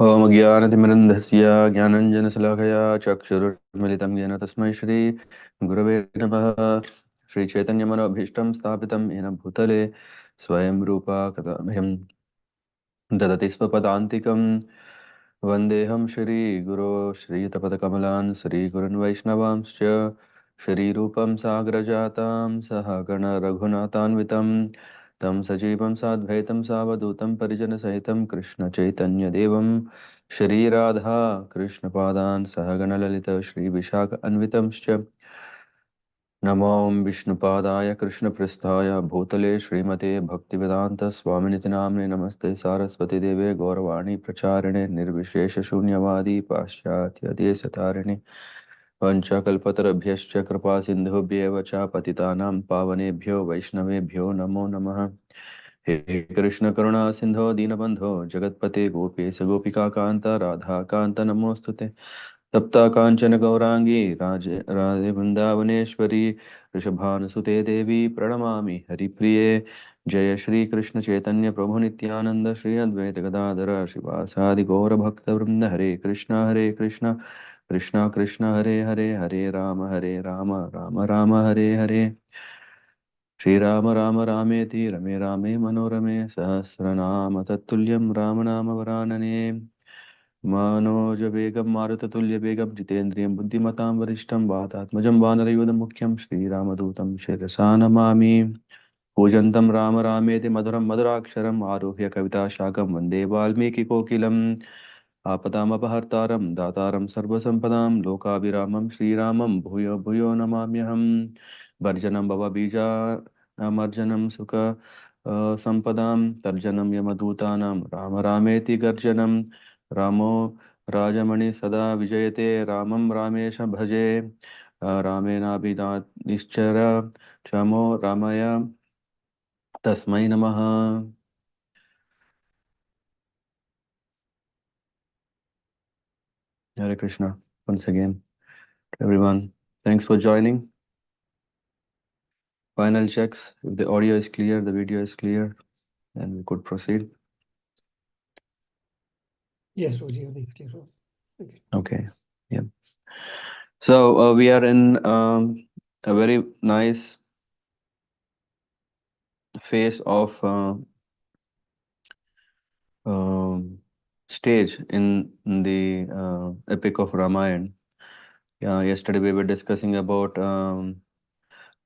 ॐ ज्ञानतिमिरन्धस्य ज्ञानञ्जनशलाकया चक्षुरुन्मिलितं येन तस्मै श्रीगुरवे नमः। श्रीचैतन्यमनोभीष्टं स्थापितं येन भूतले स्वयं रूपा कथमह्यं ददति स्वपदान्तिकं। वन्देऽहं श्रीगुरो श्रीयुतपदकमलान् श्रीगुरुन् वैष्णवांश्च श्रीरूपं साग्रजातां सहगण रघुनाथान्वितं तं सजीवं साद्वैतं सावधूतं परिजनसहितं कृष्णचैतन्यदेवं श्रीराधा कृष्णपादान् सहगणललित श्रीविशाखान्वितंश्च नमो विष्णुपादाय कृष्णपृष्ठाय भूतले श्रीमते भक्तिवेदांत स्वामिनिति नाम्ने नमस्ते सारस्वती देवे गौरवाणी प्रचारिणे निर्विशेषशून्यवादी पाश्चात्य देशतारिणे पंचकल्पतरुभ्यश्च कृपा सिन्धुभ्येव च पतितानां पावनेभ्यो वैष्णवेभ्यो नमो नमः। हे कृष्ण करुणा सिंधो दीनबंधो जगतपते गोपेश गोपिका कांत राधा कांत नमोस्तुते। तप्त कांचन गौरांगी राधे वृंदावनेश्वरी वृषभानुसुते देवी प्रणमामि हरिप्रिये। जय श्री कृष्ण चैतन्य प्रभु नित्यानंद श्री अद्वैत गदाधर शिवासादि गौर भक्त वृंद। हरे कृष्ण कृष्ण कृष्ण हरे हरे हरे राम राम राम हरे हरे। श्रीराम राम रामेति रमे रामे मनोरमे सहस्रनाम तत्तुल्यं राम नाम वरानने। मनोजवेगं मारुततुल्यवेगं जितेन्द्रियं बुद्धिमतां वरिष्ठं वातात्मजं वानरयूथं मुख्यं श्रीरामदूतं शिरसा नमामि। कूजन्तं राम रामेति मधुरं मधुराक्षरम् आरुह्य कविताशाखं वन्दे वाल्मीकिकोकिलम्। आपदामपहर्तारं दातारं सर्वसम्पदां लोकाभिरामं श्रीरामं भूयो भूयो नमाम्यहम्। भर्जनं भवबीजानामर्जनं सुख सम्पदां तर्जनं यमदूतानां राम रामेति गर्जनं। रामो राजमणि सदा विजयते रामं रामेश भजे। रामेणाभिधा निश्चर क्षमो रामय तस्मै नमः। Hare Krishna once again, everyone. Thanks for joining. Final checks. If the audio is clear, the video is clear, then we could proceed. Yes, Roji, it's clear. Okay. Okay. Yeah. So we are in a very nice phase of stage in the epic of Ramayana. Yesterday we were discussing about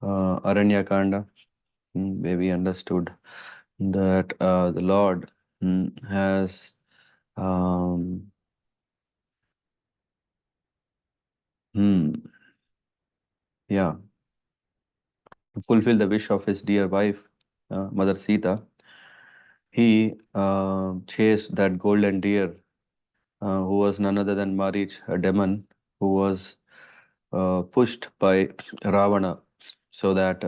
Aranya Kanda, where we understood that the Lord has yeah, to fulfill the wish of his dear wife, Mother Sita. He chased that golden deer, who was none other than Marich, a demon, who was pushed by Ravana so that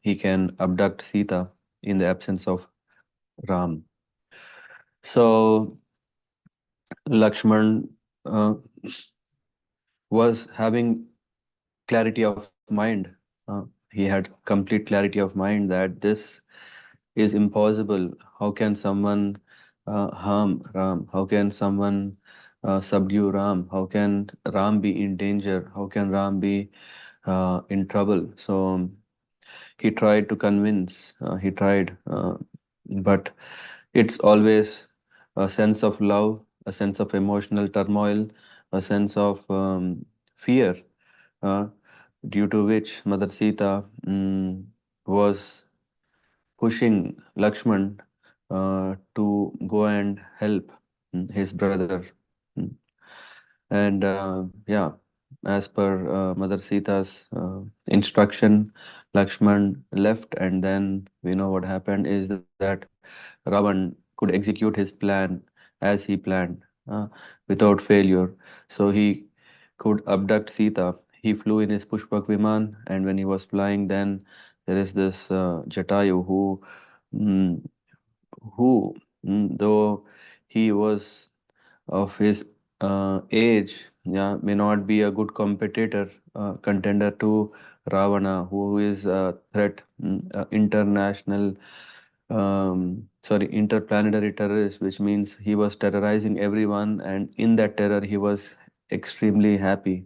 he can abduct Sita in the absence of Ram. So Lakshman was having clarity of mind. He had complete clarity of mind that this is impossible. How can someone harm Ram? How can someone subdue Ram? How can Ram be in danger? How can Ram be in trouble? So he tried to convince, but it's always a sense of love, a sense of emotional turmoil, a sense of fear, uh, due to which Mother Sita was pushing Lakshman to go and help his brother. Mm. And yeah, as per Mother Sita's instruction, Lakshman left, and then we know what happened is that Ravan could execute his plan as he planned, without failure. So he could abduct Sita. He flew in his Pushpak Viman, and when he was flying, then there is this Jatayu mm, who, though he was of his age, yeah, may not be a good competitor, contender to Ravana, who is a threat, international sorry, interplanetary terrorist, which means he was terrorizing everyone, and in that terror, he was extremely happy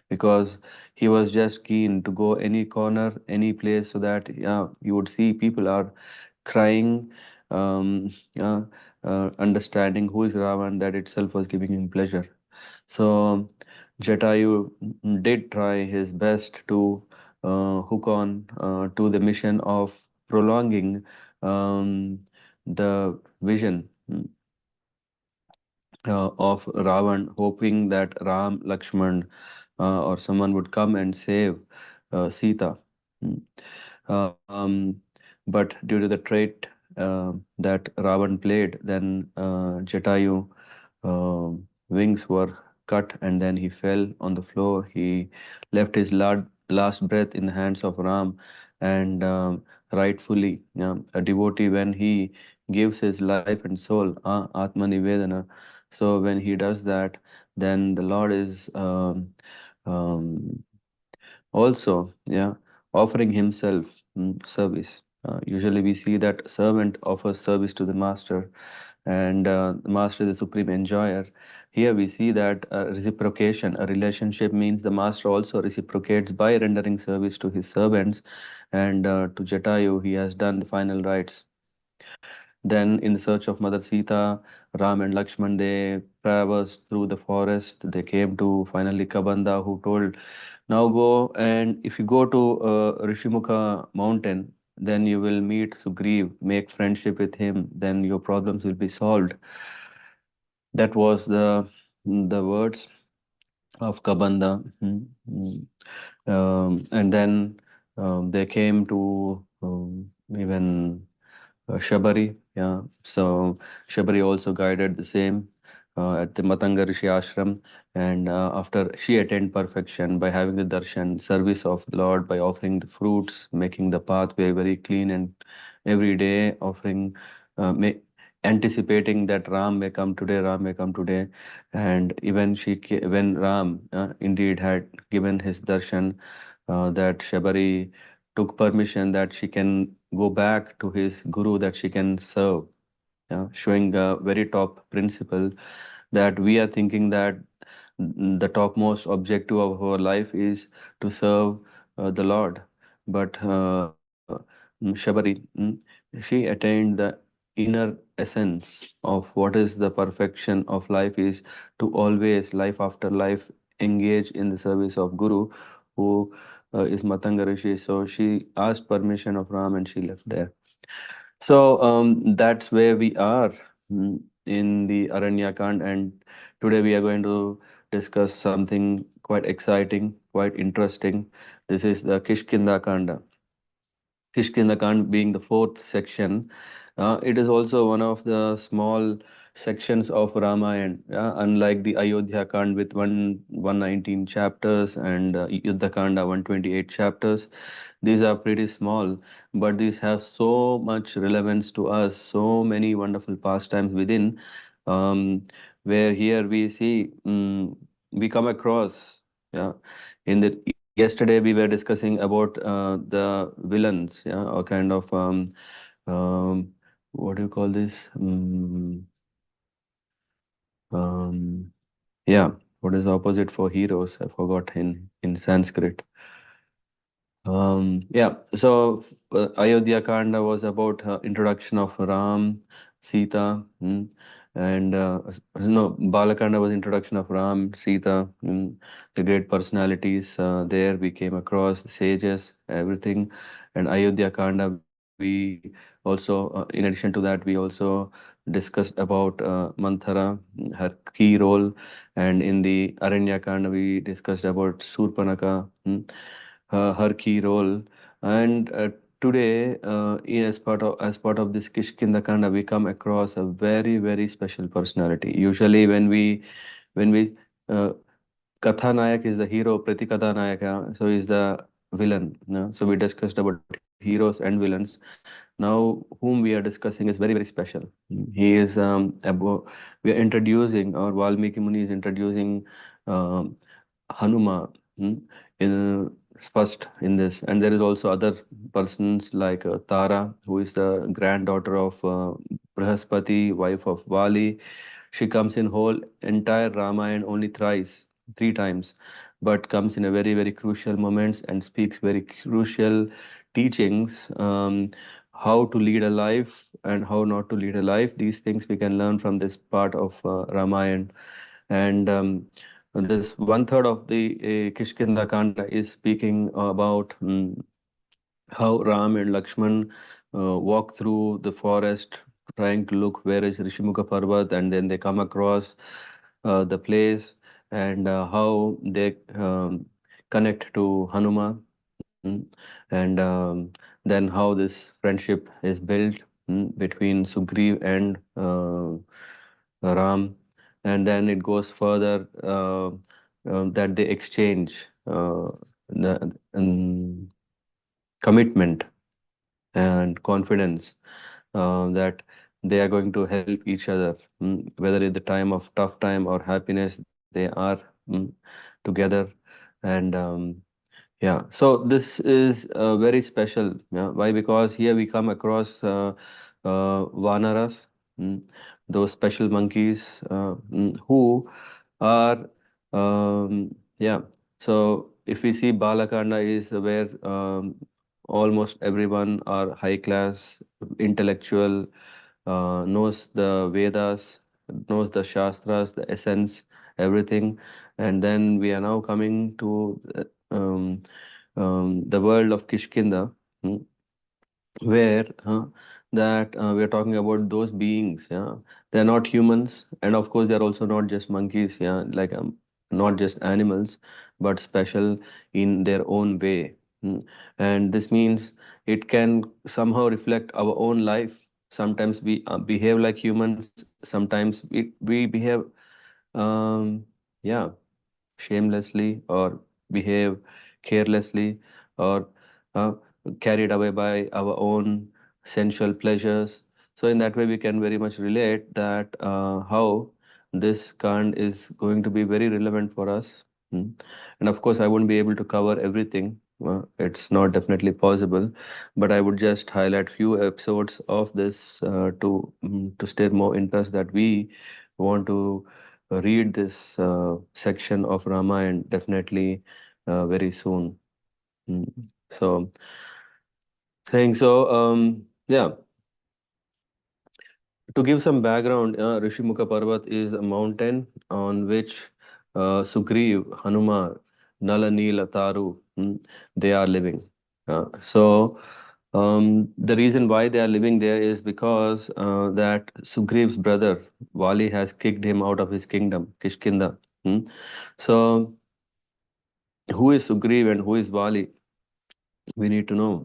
because he was just keen to go any corner, any place, so that yeah, you would see people are crying, yeah, understanding who is Ravan. That itself was giving him pleasure. So Jatayu did try his best to hook on to the mission of prolonging the vision of Ravan, hoping that Ram, Lakshman, or someone would come and save Sita. Mm. Um, but due to the trait that Ravan played, then Jatayu wings were cut and then he fell on the floor. He left his last breath in the hands of Ram, and rightfully, a devotee, when he gives his life and soul, Atma Nivedana. So when he does that, then the Lord is um, also, yeah, offering himself service. Usually we see that servant offers service to the master, and the master is the supreme enjoyer. Here we see that reciprocation, a relationship means the master also reciprocates by rendering service to his servants, and to Jatayu he has done the final rites. Then, in the search of Mother Sita, Ram and Lakshman, they traversed through the forest. They came to finally Kabanda, who told, now go, and if you go to Rishimukha mountain, then you will meet Sugriv, make friendship with him, then your problems will be solved. That was the words of Kabanda. And then they came to even Shabari. Yeah, so Shabari also guided the same at the Matanga Rishi ashram, and after she attained perfection by having the darshan, service of the Lord, by offering the fruits, making the pathway very clean, and every day offering, anticipating that Ram may come today, Ram may come today, and even when Ram indeed had given his darshan, that Shabari took permission that she can go back to his guru, that she can serve, showing a very top principle that we are thinking that the topmost objective of our life is to serve the Lord. But Shabari, she attained the inner essence of what is the perfection of life is to always, life after life, engage in the service of Guru, who is Matanga Rishi. So she asked permission of Ram and she left there. So that's where we are in the Aranyakand, and today we are going to discuss something quite exciting, quite interesting. This is the Kishkinda Kanda. Kishkindha being the fourth section. It is also one of the small sections of Ramayana, unlike the Ayodhya Kand with 119 chapters and Yuddha Kanda 128 chapters. These are pretty small, but these have so much relevance to us, so many wonderful pastimes within, where here we see, we come across, yeah, in the yesterday we were discussing about the villains, yeah, or kind of um, what do you call this? Um, yeah, what is the opposite for heroes? I forgot in Sanskrit. Yeah, so Ayodhya Kanda was about introduction of Ram, Sita, and no, Balakanda was introduction of Ram, Sita, the great personalities. There we came across sages, everything, and Ayodhya Kanda. We also, in addition to that, we also discussed about Manthara, her key role, and in the Aranya Kanda we discussed about Surpanaka. Her key role. And today, as part of this Kishkinda Kanda, we come across a very special personality. Usually, when we uh, Kathanayak is the hero, Pratikathanayaka, so is the villain. So we discussed about heroes and villains. Now, whom we are discussing is very special. He is we are introducing, or Valmiki Muni is introducing um Hanuma. In first in this. And there is also other persons like Tara, who is the granddaughter of Brahaspati, wife of Vali. She comes in whole entire Ramayana only thrice, three times, but comes in a very, very crucial moments and speaks very crucial teachings, how to lead a life and how not to lead a life. These things we can learn from this part of Ramayana. And this one third of the Kishkindha Kanda is speaking about how Ram and Lakshman walk through the forest trying to look where is Rishimukha Parvat, and then they come across the place, and how they connect to Hanuma, and then how this friendship is built between Sugriv and Ram, and then it goes further that they exchange the commitment and confidence that they are going to help each other, whether in the time of tough time or happiness, they are together. And yeah, so this is very special. Yeah, why? Because here we come across Vanaras, mm, those special monkeys who are, yeah. So if we see Balakanda is where almost everyone are high class, intellectual, knows the Vedas, knows the Shastras, the essence, everything. And then we are now coming to the world of Kishkinda, mm, where that we are talking about those beings. Yeah, they're not humans, and of course they're also not just monkeys. Yeah, like not just animals, but special in their own way. And this means it can somehow reflect our own life. Sometimes we behave like humans, sometimes we behave yeah, shamelessly, or behave carelessly, or uh, carried away by our own sensual pleasures. So in that way, we can very much relate that how this kand is going to be very relevant for us. Mm. And of course, I wouldn't be able to cover everything. It's not definitely possible, but I would just highlight few episodes of this to stir more interest that we want to read this section of Ramayana definitely very soon. Mm. So, thanks. So, yeah, to give some background, Rishimukha Parvat is a mountain on which Sugriv, Hanuman, Nala, Nila, Taru, they are living. The reason why they are living there is because that Sugriv's brother Vali has kicked him out of his kingdom, Kishkinda. Mm. So, who is Sugriv and who is Vali? We need to know.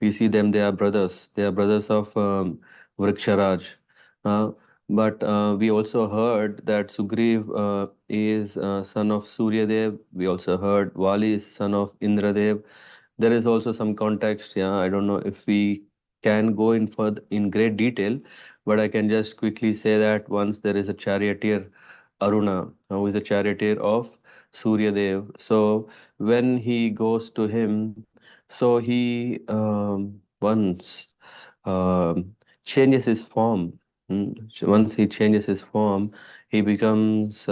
We see them, they are brothers. They are brothers of Vriksharaj. Uh, but we also heard that Sugriv is son of Suryadev. We also heard Vali is son of Indradev. There is also some context. Yeah, I don't know if we can go in further in great detail, but I can just quickly say that once there is a charioteer, Aruna, who is the charioteer of Suryadev. So when he goes to him, so he once changes his form. Once he changes his form, he becomes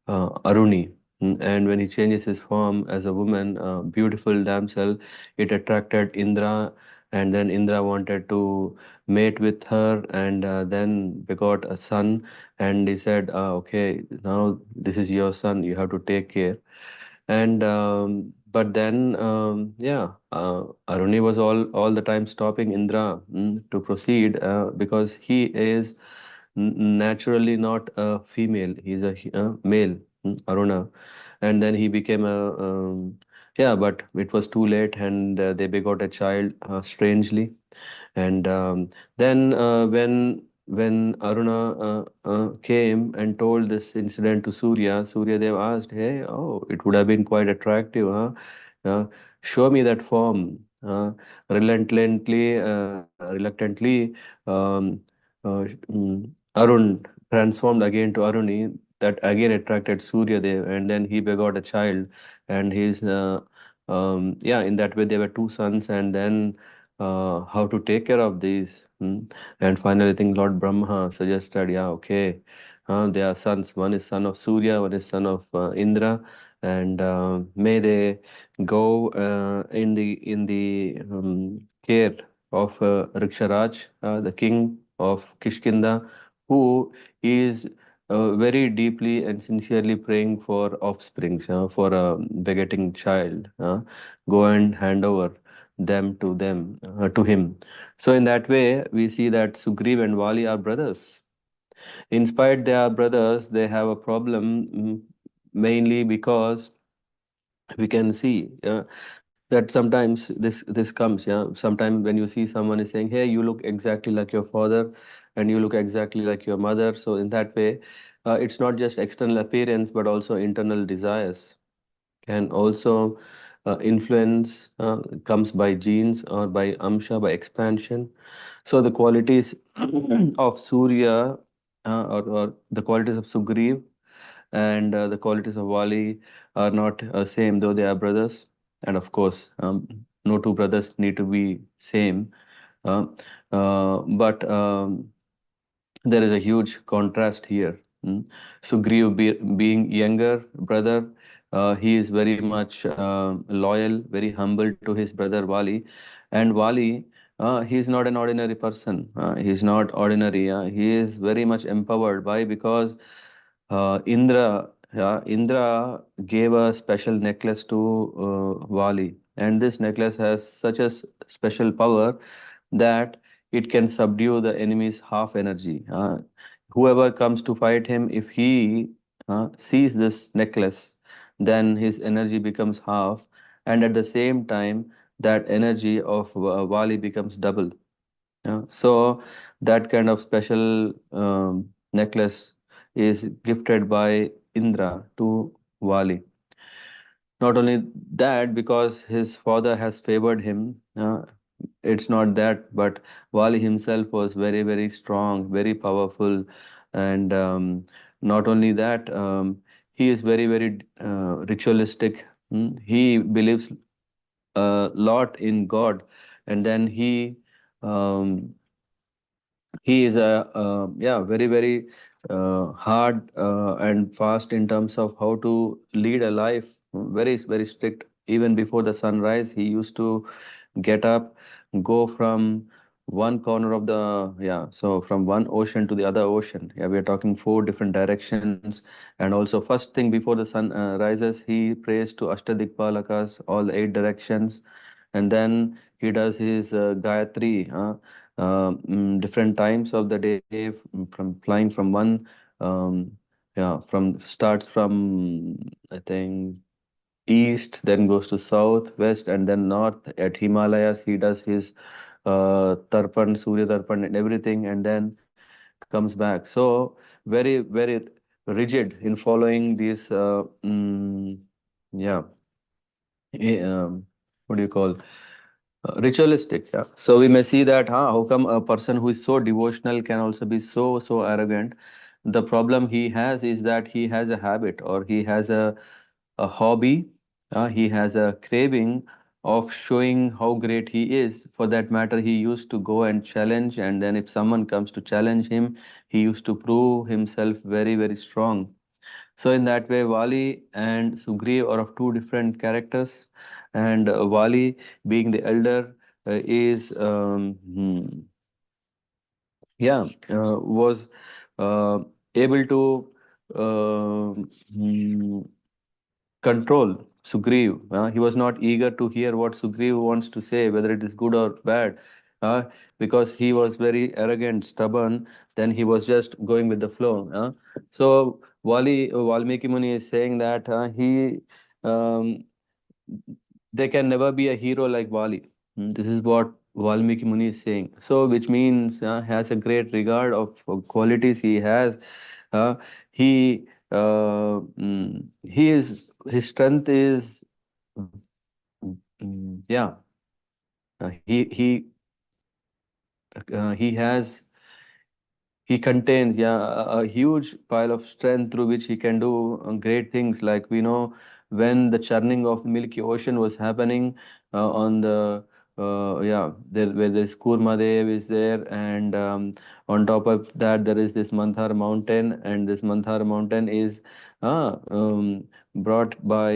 Aruni. And when he changes his form as a woman, beautiful damsel, it attracted Indra, and then Indra wanted to mate with her, and then begot a son. And he said, "Okay, now this is your son. You have to take care." And but then Aruni was all the time stopping Indra to proceed because he is naturally not a female, he's a male, Aruna. And then he became a yeah, but it was too late, and they begot a child strangely. And then when Aruna came and told this incident to Surya, Surya Dev asked, "Hey, oh, it would have been quite attractive, huh? Show me that form." Reluctantly, um, Arun transformed again to Aruni. That again attracted Surya Dev, and then he begot a child, and his yeah, in that way there were two sons, and then how to take care of these. And finally, I think Lord Brahma suggested, yeah, okay, they are sons. One is son of Surya, one is son of Indra, and may they go in the care of Riksharaj, the king of Kishkinda, who is very deeply and sincerely praying for offsprings, for a begetting child. Go and hand over to him. So in that way, we see that Sugriv and Vali are brothers. In spite they are brothers, they have a problem, mainly because we can see that sometimes this comes. Yeah, sometimes when you see someone is saying, hey, you look exactly like your father, and you look exactly like your mother. So in that way, it's not just external appearance but also internal desires can also influence, comes by genes or by amsha, by expansion. So the qualities of Surya, or the qualities of Sugriv and the qualities of Wali are not same, though they are brothers. And of course, no two brothers need to be same. Uh, but there is a huge contrast here. Sugriv being younger brother, he is very much loyal, very humble to his brother Wali. And Wali, he is not an ordinary person. He is not ordinary. He is very much empowered. Why? Because Indra gave a special necklace to Wali, and this necklace has such a special power that it can subdue the enemy's half energy. Whoever comes to fight him, if he sees this necklace, then his energy becomes half, and at the same time, that energy of Wali becomes double. So that kind of special necklace is gifted by Indra to Wali. Not only that, because his father has favored him, it's not that, but Wali himself was very, very strong, very powerful, and not only that, he is very, very ritualistic. He believes a lot in God, and then um, he is a yeah, very, very hard and fast in terms of how to lead a life. Very, very strict. Even before the sunrise, he used to get up, go from one corner of the, yeah, so from one ocean to the other ocean. Yeah, we are talking four different directions. And also, first thing before the sun rises, he prays to Ashtadikpalakas, all the eight directions. And then he does his Gayatri, different times of the day, from flying from one, yeah, from starts from, I think, east, then goes to south, west, and then north. At Himalayas, he does his Tarpan, Surya Tarpan, and everything, and then comes back. So very, very rigid in following these, yeah, what do you call? Ritualistic. Yeah. So we may see that, how come a person who is so devotional can also be so arrogant? The problem he has is that he has a habit, or he has a hobby, he has a craving of showing how great he is. For that matter, he used to go and challenge, and then if someone comes to challenge him, he used to prove himself very, very strong. So in that way, Vali and Sugriv are of two different characters, and Vali, being the elder, is yeah, was uh, able to uh, hmm, control Sugriv. He was not eager to hear what Sugriv wants to say, whether it is good or bad, uh, because he was very arrogant, stubborn. Then he was just going with the flow. So Valmiki Muni is saying that um, there can never be a hero like Vali. This is what Valmiki Muni is saying. So, which means has a great regard of qualities he has. Uh, he is, his strength is, yeah, he has, he contains, yeah, a huge pile of strength through which he can do great things. Like we know, when the churning of the Milky Ocean was happening on the yeah, there where this Kurmadev is there, and on top of that there is this Mandhar mountain, and this Mandhar mountain is brought by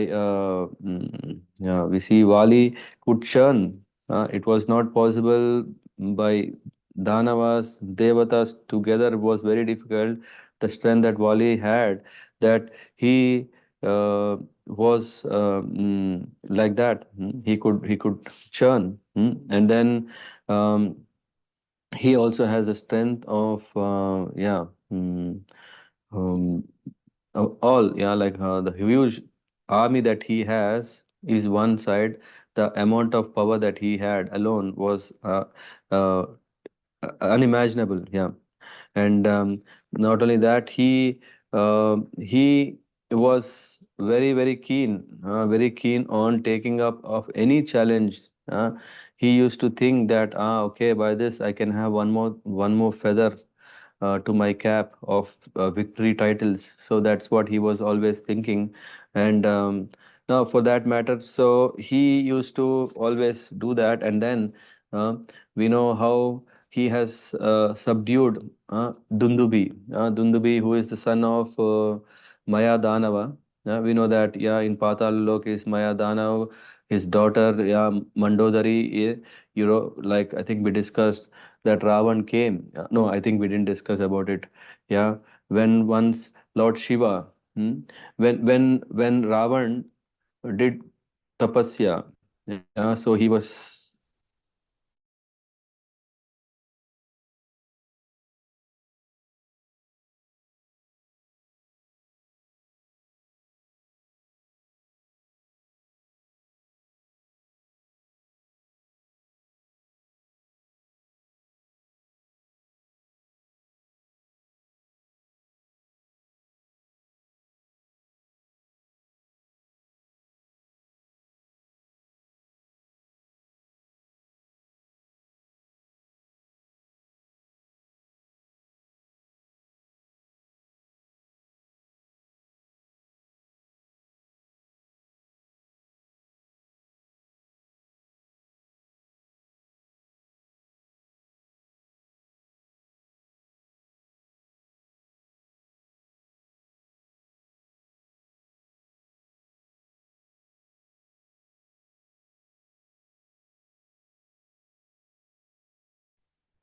yeah, we see Vali could churn. It was not possible by Danavas, Devatas together was very difficult. The strength that Vali had, that he was like that. He could churn, and then um, he also has a strength of yeah. Um, all yeah, like the huge army that he has is one side. The amount of power that he had alone was uh, unimaginable. Yeah. And not only that, he was very keen on taking up of any challenge. He used to think that, okay, by this I can have one more feather to my cap of victory titles. So that's what he was always thinking. And now, for that matter, so he used to always do that. And then uh, we know how he has subdued Dundubi. Dundubi, who is the son of Maya Danava. We know that, yeah, in Patal Lok is Maya Danav, his daughter, yeah, Mandodari. Like I think we discussed that Ravan came. No, I think we didn't discuss about it. Yeah, when once Lord Shiva, when Ravan did tapasya, yeah, so he was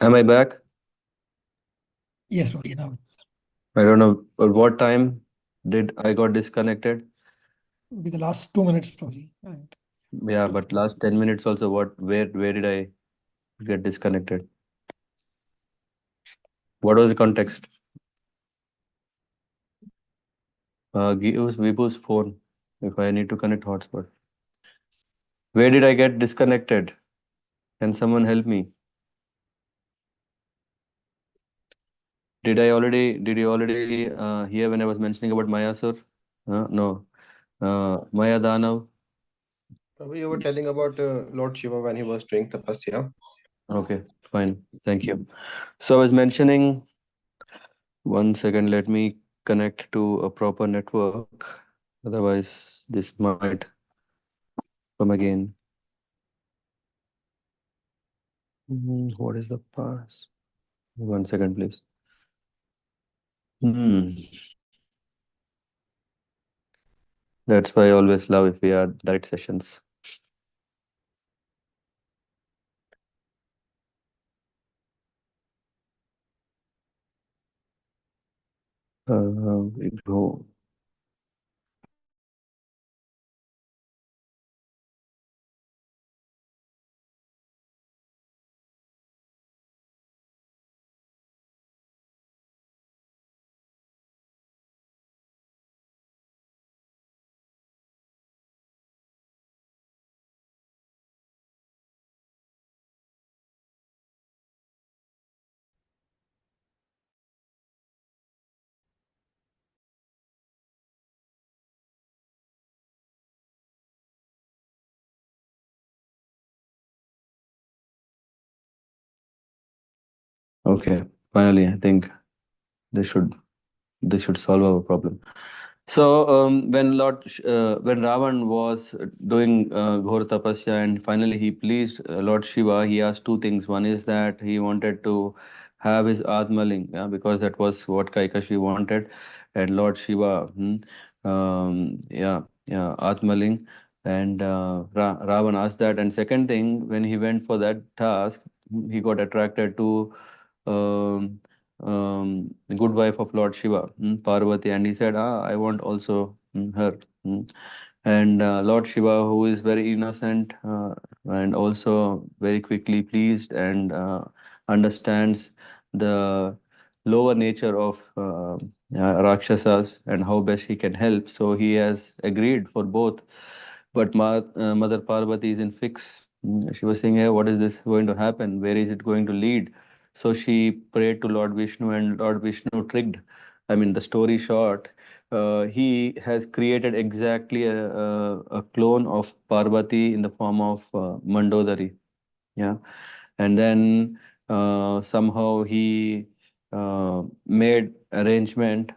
Am I back? Yes, Rohit, now it's I don't know at what time did I got disconnected. be the last 2 minutes, Rohit, and Yeah, two, but 3 minutes. last 10 minutes also, where did I get disconnected? What was the context? Use Vibhu's phone if I need to connect hotspot. Where did I get disconnected? Can someone help me? Did you already hear when I was mentioning about Mayasur? No. Maya Danav. Prabhu, you were telling about Lord Shiva when he was doing tapasya. Okay, fine. Thank you. So I was mentioning, one second, let me connect to a proper network. Otherwise, this might come again. What is the pass? One second, please. Hmm. That's why I always love if we are direct sessions. We go. Okay, finally, I think this should this should solve our problem. When Ravan was doing Ghor Tapasya and finally he pleased Lord Shiva, he asked two things. One is that he wanted to have his Atmaling, yeah, because that was what Kaikashi wanted, and Lord Shiva, yeah, Atmaling, and Ravan asked that. And second thing, when he went for that task, he got attracted to um, the good wife of Lord Shiva, Parvati, and he said, I want also her. And Lord Shiva, who is very innocent and also very quickly pleased and understands the lower nature of Rakshasas and how best he can help, so he has agreed for both. But Mother Parvati is in fix. She was saying, hey, what is this going to happen? Where is it going to lead? So she prayed to Lord Vishnu, and Lord Vishnu tricked. I mean, the story short, he has created exactly a clone of Parvati in the form of Mandodari. Yeah, and then somehow he made arrangement.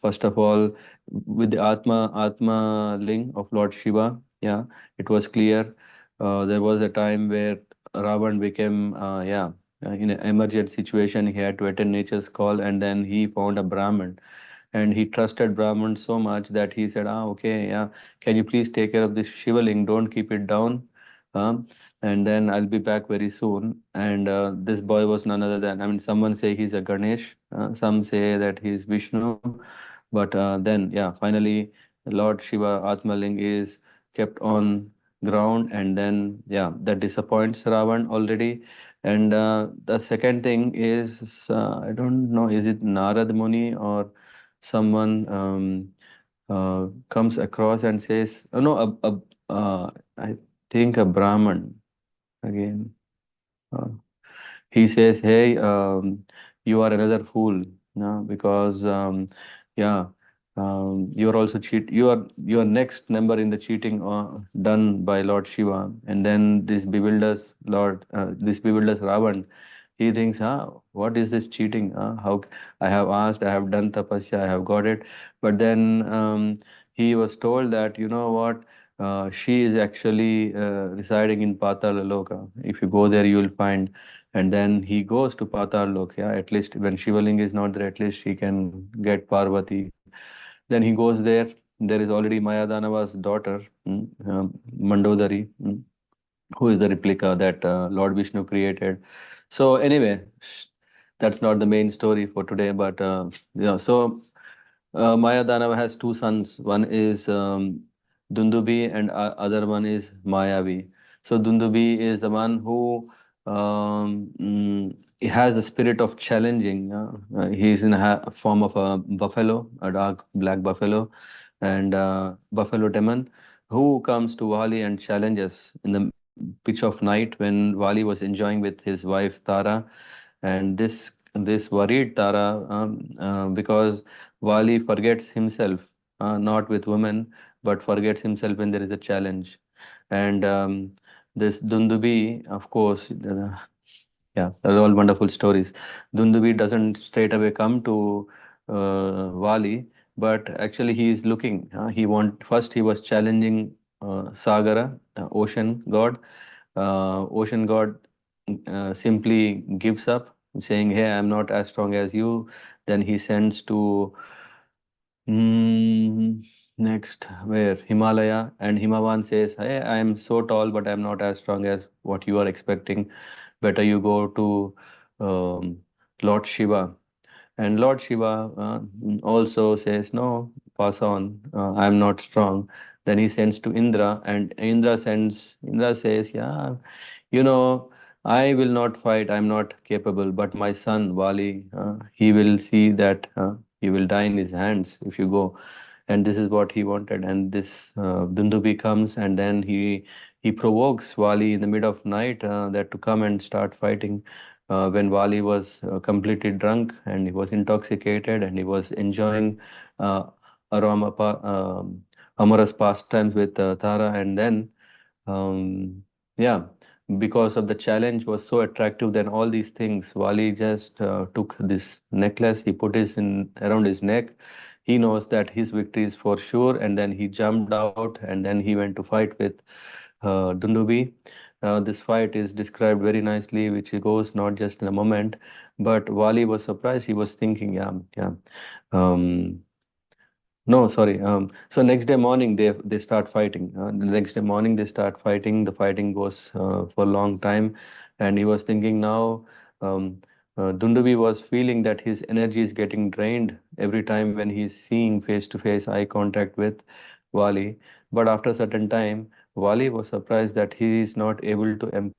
First of all, with the Atma ling of Lord Shiva. Yeah, it was clear. There was a time where Ravan became in an emergent situation. He had to attend nature's call, and then he found a Brahmin, and he trusted Brahman so much that he said, okay, yeah, can you please take care of this Shivaling? Don't keep it down. Um, and then I'll be back very soon. And this boy was none other than, I mean, someone say he's a Ganesh, some say that he's Vishnu, but then, yeah, finally, Lord Shiva Atmaling is kept on ground, and then, yeah, that disappoints Ravan already. And the second thing is, I don't know, is it Narad Muni or someone comes across and says, oh no, I think a Brahman again. Uh, he says, "Hey, you are another fool, no? Because yeah, you are also cheat. You are next number in the cheating done by Lord Shiva." And then this bewilders Ravan. He thinks, what is this cheating? How I have asked, I have done tapasya, I have got it. But then he was told that, you know what, she is actually residing in Patala Loka. If you go there, you will find. And then he goes to Patal Lok. Yeah, at least when Shivaling is not there, at least he can get Parvati. Then he goes there. There is already Mayadanava's daughter, Mandodari, who is the replica that Lord Vishnu created. So anyway, that's not the main story for today. But yeah, so Maya Danava has two sons. One is Dundubi, and other one is Mayavi. So Dundubi is the one who he has the spirit of challenging. He is in a form of a buffalo, a dark black buffalo, and buffalo demon, who comes to Wali and challenges in the pitch of night when Wali was enjoying with his wife Tara. And this worried Tara, because Wali forgets himself, not with women, but forgets himself when there is a challenge. And this Dundubi, of course, yeah, they're all wonderful stories. Dundubi doesn't straight away come to Wali, but actually he is looking. First he was challenging Sagara, ocean god. Ocean god simply gives up, saying, "Hey, I'm not as strong as you." Then he sends to next where Himalaya, and Himavan says, "Hey, I am so tall, but I'm not as strong as what you are expecting. Better you go to Lord Shiva." And Lord Shiva also says, "No, pass on. I'm not strong." Then he sends to Indra, and Indra says, "Yeah, you know, I will not fight. I'm not capable. But my son, Vali, he will see that he will die in his hands if you go." And this is what he wanted. And this Dundubi comes, and then he provokes Vali in the mid of night that to come and start fighting. When Vali was completely drunk and he was intoxicated and he was enjoying uh, aroma, amorous pastimes with Tara, and then yeah, because of the challenge was so attractive, then all these things, Wali just took this necklace, he put it in around his neck, he knows that his victory is for sure, and then he jumped out and then he went to fight with Dundubi. This fight is described very nicely, which goes not just in a moment, but Wali was surprised. He was thinking, yeah, yeah. Um, no, sorry. So next day morning they start fighting. The next day morning they start fighting. The fighting goes for a long time, and he was thinking now. Um, Dundubi was feeling that his energy is getting drained every time when he's seeing face-to-face eye contact with Wali. But after a certain time, Wali was surprised that he is not able to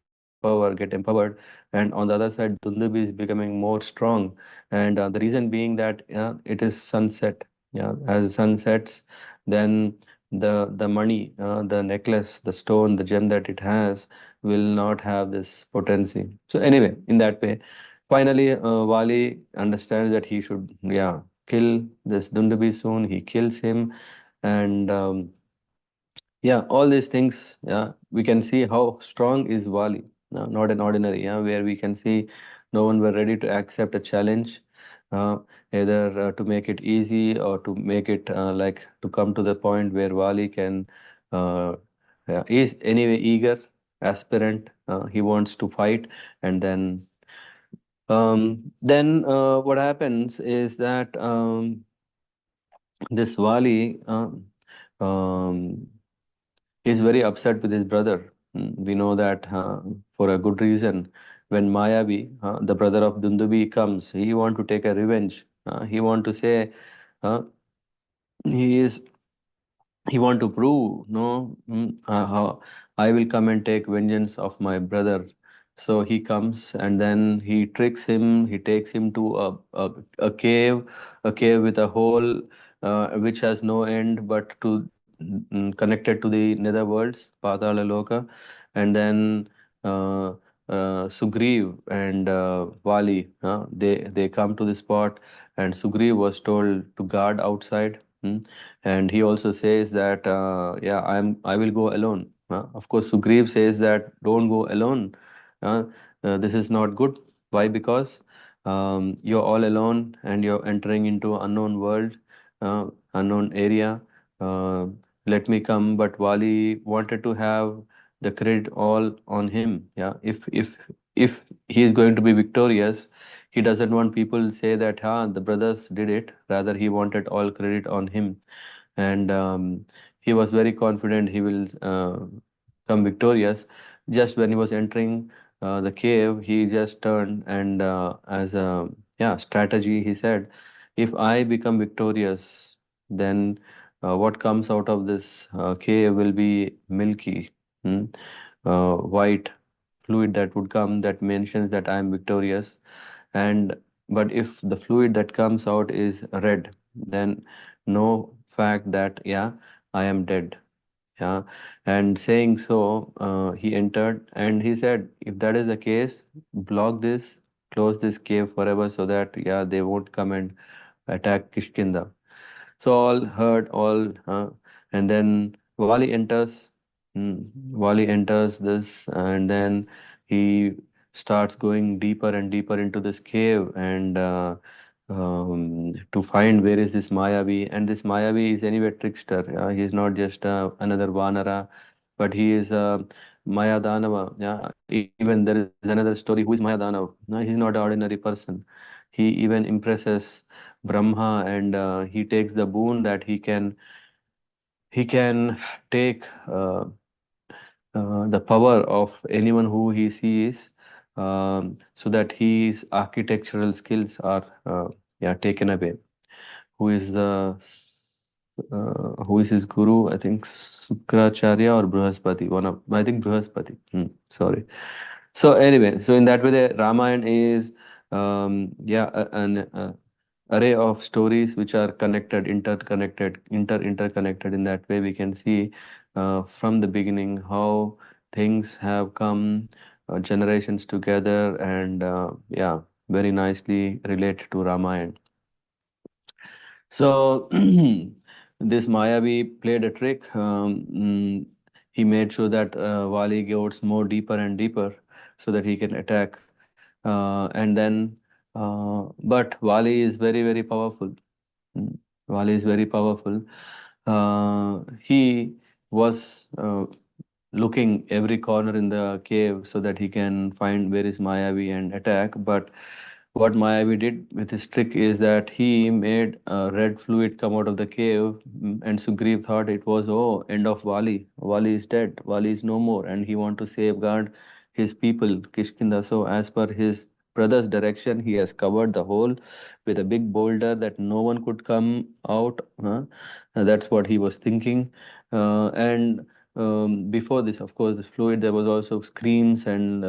get empowered, and on the other side, Dundubi is becoming more strong. And the reason being that it is sunset. Yeah, as sun sets, then the money, the necklace, the stone, the gem that it has will not have this potency. So anyway, in that way, finally, Wali understands that he should, yeah, kill this Dundubi soon. He kills him, and yeah, all these things, yeah, we can see how strong is Wali, not an ordinary, yeah, where we can see no one were ready to accept a challenge, uh, either to make it easy or to make it like to come to the point where Wali can, uh, yeah, is anyway eager, aspirant, he wants to fight, and then what happens is that this Wali. Um, He's very upset with his brother. We know that for a good reason. When Mayavi, the brother of Dundubi, comes, he want to take a revenge. He want to say uh, he is he want to prove no how I will come and take vengeance of my brother. So he comes and then he tricks him. He takes him to a cave, a cave with a hole which has no end, but connected to the nether worlds, Patala Loka, and then uh, Sugriv and Vali, they come to the spot, and Sugriv was told to guard outside. And he also says that yeah, I will go alone. Of course, Sugriv says that don't go alone. uh, this is not good. Why? Because you're all alone and you're entering into unknown world, unknown area. uh, Let me come. But Wali wanted to have the credit all on him. Yeah, if he is going to be victorious, he doesn't want people to say that the brothers did it. Rather, he wanted all credit on him, and he was very confident he will come victorious. Just when he was entering the cave, he just turned and as a yeah strategy, he said, "If I become victorious, then what comes out of this cave will be milky, white fluid that would come that mentions that I am victorious." And but if the fluid that comes out is red, then know fact that yeah, I am dead. Yeah. And saying so, he entered and he said, if that is the case, block this, close this cave forever, so that yeah, they won't come and attack Kishkinda. So all heard, all, and then Wali enters. Wali enters this, and then he starts going deeper and deeper into this cave, and to find where is this Mayavi. And this Mayavi is anyway trickster. He is not just another Vanara, but he is Maya Danava. Yeah, even there is another story. Who is Maya Danav? No, he's not an ordinary person. He even impresses Brahma, and he takes the boon that he can take the power of anyone who he sees, so that his architectural skills are yeah taken away. Who is who is his guru? I think Sukracharya or Bruhaspati. One of, I think Bruhaspati. Sorry. So anyway, so in that way, the Ramayana is yeah an array of stories which are connected, interconnected. In that way, we can see from the beginning how things have come generations together, and yeah, very nicely relate to Ramayana. So this Mayavi played a trick. He made sure that Wali goes more deeper and deeper so that he can attack. And then, but Wali is very, very powerful. Mm. Wali is very powerful. He was looking every corner in the cave so that he can find where is Mayavi and attack. But what Mayavi did with his trick is that he made a red fluid come out of the cave, and Sugriv thought it was, oh, end of Wali. Wali is dead. Wali is no more, and he want to safeguard his people, Kishkinda. So as per his brother's direction, he has covered the hole with a big boulder that no one could come out. That's what he was thinking. And before this, of course, the fluid, there was also screams and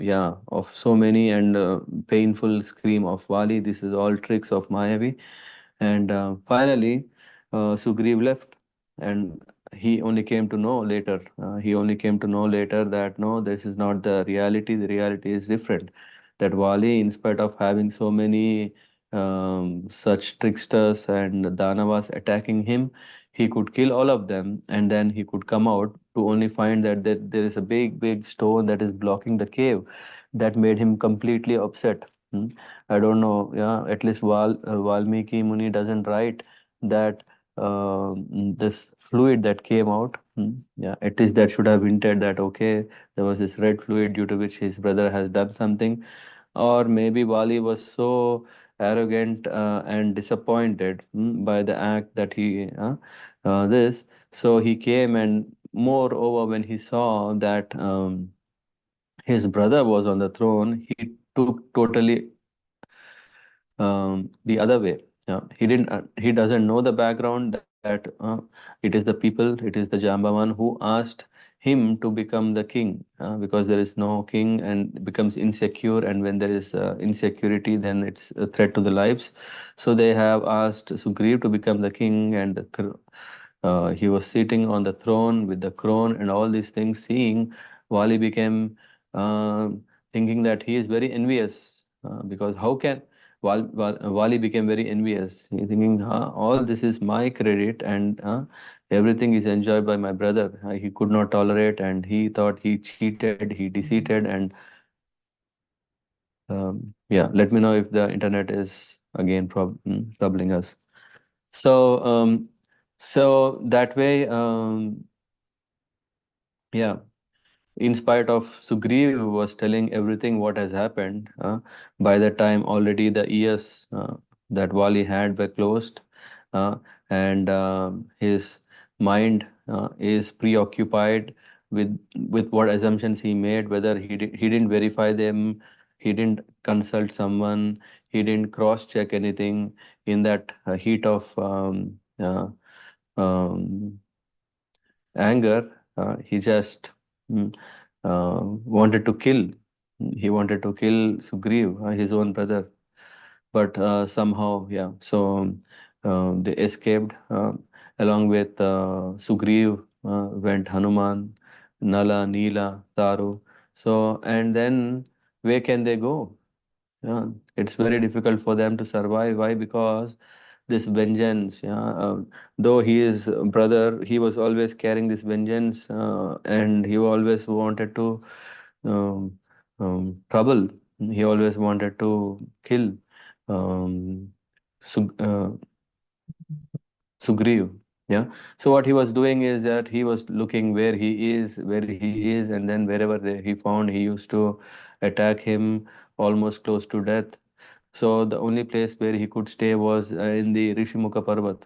yeah, of so many, and painful scream of Wali. This is all tricks of Mayavi. And finally, Sugriv left, and he only came to know later. He only came to know later that no, this is not the reality. The reality is different. That Wali, in spite of having so many such tricksters and Danavas attacking him, he could kill all of them, and then he could come out to only find that there is a big, big stone that is blocking the cave. That made him completely upset. Hmm. I don't know. Yeah, at least Valmiki Muni doesn't write that this fluid that came out. Yeah, at least that should have hinted that okay, there was this red fluid due to which his brother has done something, or maybe Wali was so arrogant and disappointed by the act that he this. So he came, and moreover, when he saw that his brother was on the throne, he took totally the other way. He didn't. He doesn't know the background that it is the people, it is the Jambavan who asked him to become the king because there is no king and it becomes insecure. And when there is insecurity, then it's a threat to the lives. So they have asked Sugriv to become the king, and he was sitting on the throne with the crown and all these things. Seeing Wali became uh, thinking that he is very envious because how can Wali became very envious. He thinking, all this is my credit, and everything is enjoyed by my brother. He could not tolerate, and he thought he cheated, he deceived, and yeah. Let me know if the internet is again troubling us. So that way, yeah. In spite of Sugriv was telling everything what has happened, by the time already the ears that Wali had were closed, uh, and his mind is preoccupied with what assumptions he made, whether he didn't verify them, he didn't consult someone, he didn't cross check anything in that heat of um, anger. He just wanted to kill. He wanted to kill Sugriv, his own brother. But somehow, yeah. So they escaped. Along with Sugriv went Hanuman, Nala, Neela, Taru. So, and then where can they go? Yeah, it's very difficult for them to survive. Why? Because this vengeance, yeah, though he is a brother, he was always carrying this vengeance, and he always wanted to um, trouble. He always wanted to kill um, Sug Sugriv. Yeah. So what he was doing is that he was looking where he is, and then wherever he found, he used to attack him almost close to death. So the only place where he could stay was in the Rishimukha Parvat.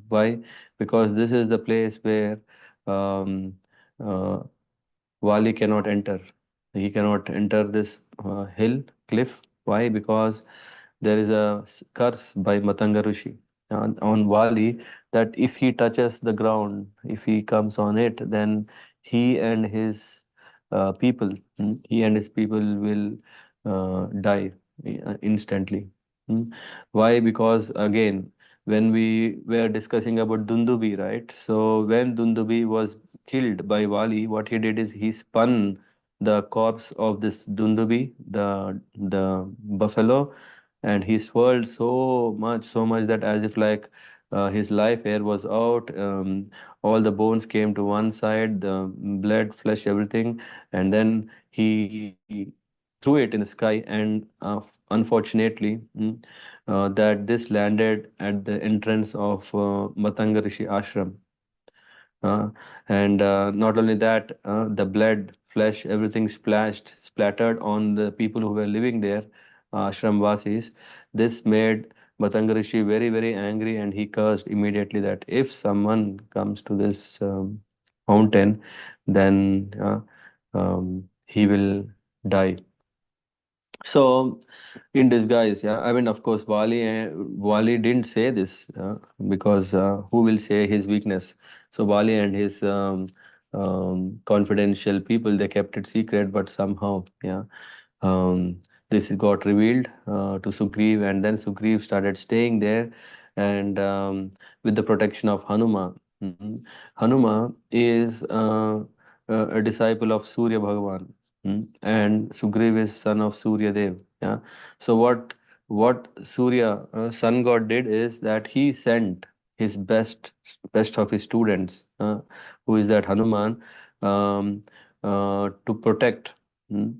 Why? Because this is the place where um, uh, Wali cannot enter. He cannot enter this hill cliff. Why? Because there is a curse by Matanga Rishi on Wali that if he touches the ground, if he comes on it, then he and his he and his people will die instantly. Mm. Why? Because again, when we were discussing about Dundubi, right? So when Dundubi was killed by Wali, what he did is he spun the corpse of this Dundubi, the buffalo, and he swirled so much that as if like his life air was out. All the bones came to one side, the blood, flesh, everything, and then he threw it in the sky, and unfortunately, that this landed at the entrance of Matanga Rishi ashram. Uh, and not only that, the blood, flesh, everything splattered on the people who were living there, ashram vasis. This made Matanga Rishi very, very angry, and he cursed immediately that if someone comes to this fountain, then he will die. So, in disguise, yeah. I mean, of course, Wali didn't say this because who will say his weakness? So Wali and his confidential people, they kept it secret, but somehow, yeah, this got revealed to Sugriv, and then Sugriv started staying there, and with the protection of Hanuma. Hanuma is a disciple of Surya Bhagavan, and Sugriv is son of Surya Dev. Yeah. So what Surya sun god did is that he sent his best of his students, who is that Hanuman, um, to protect. mm,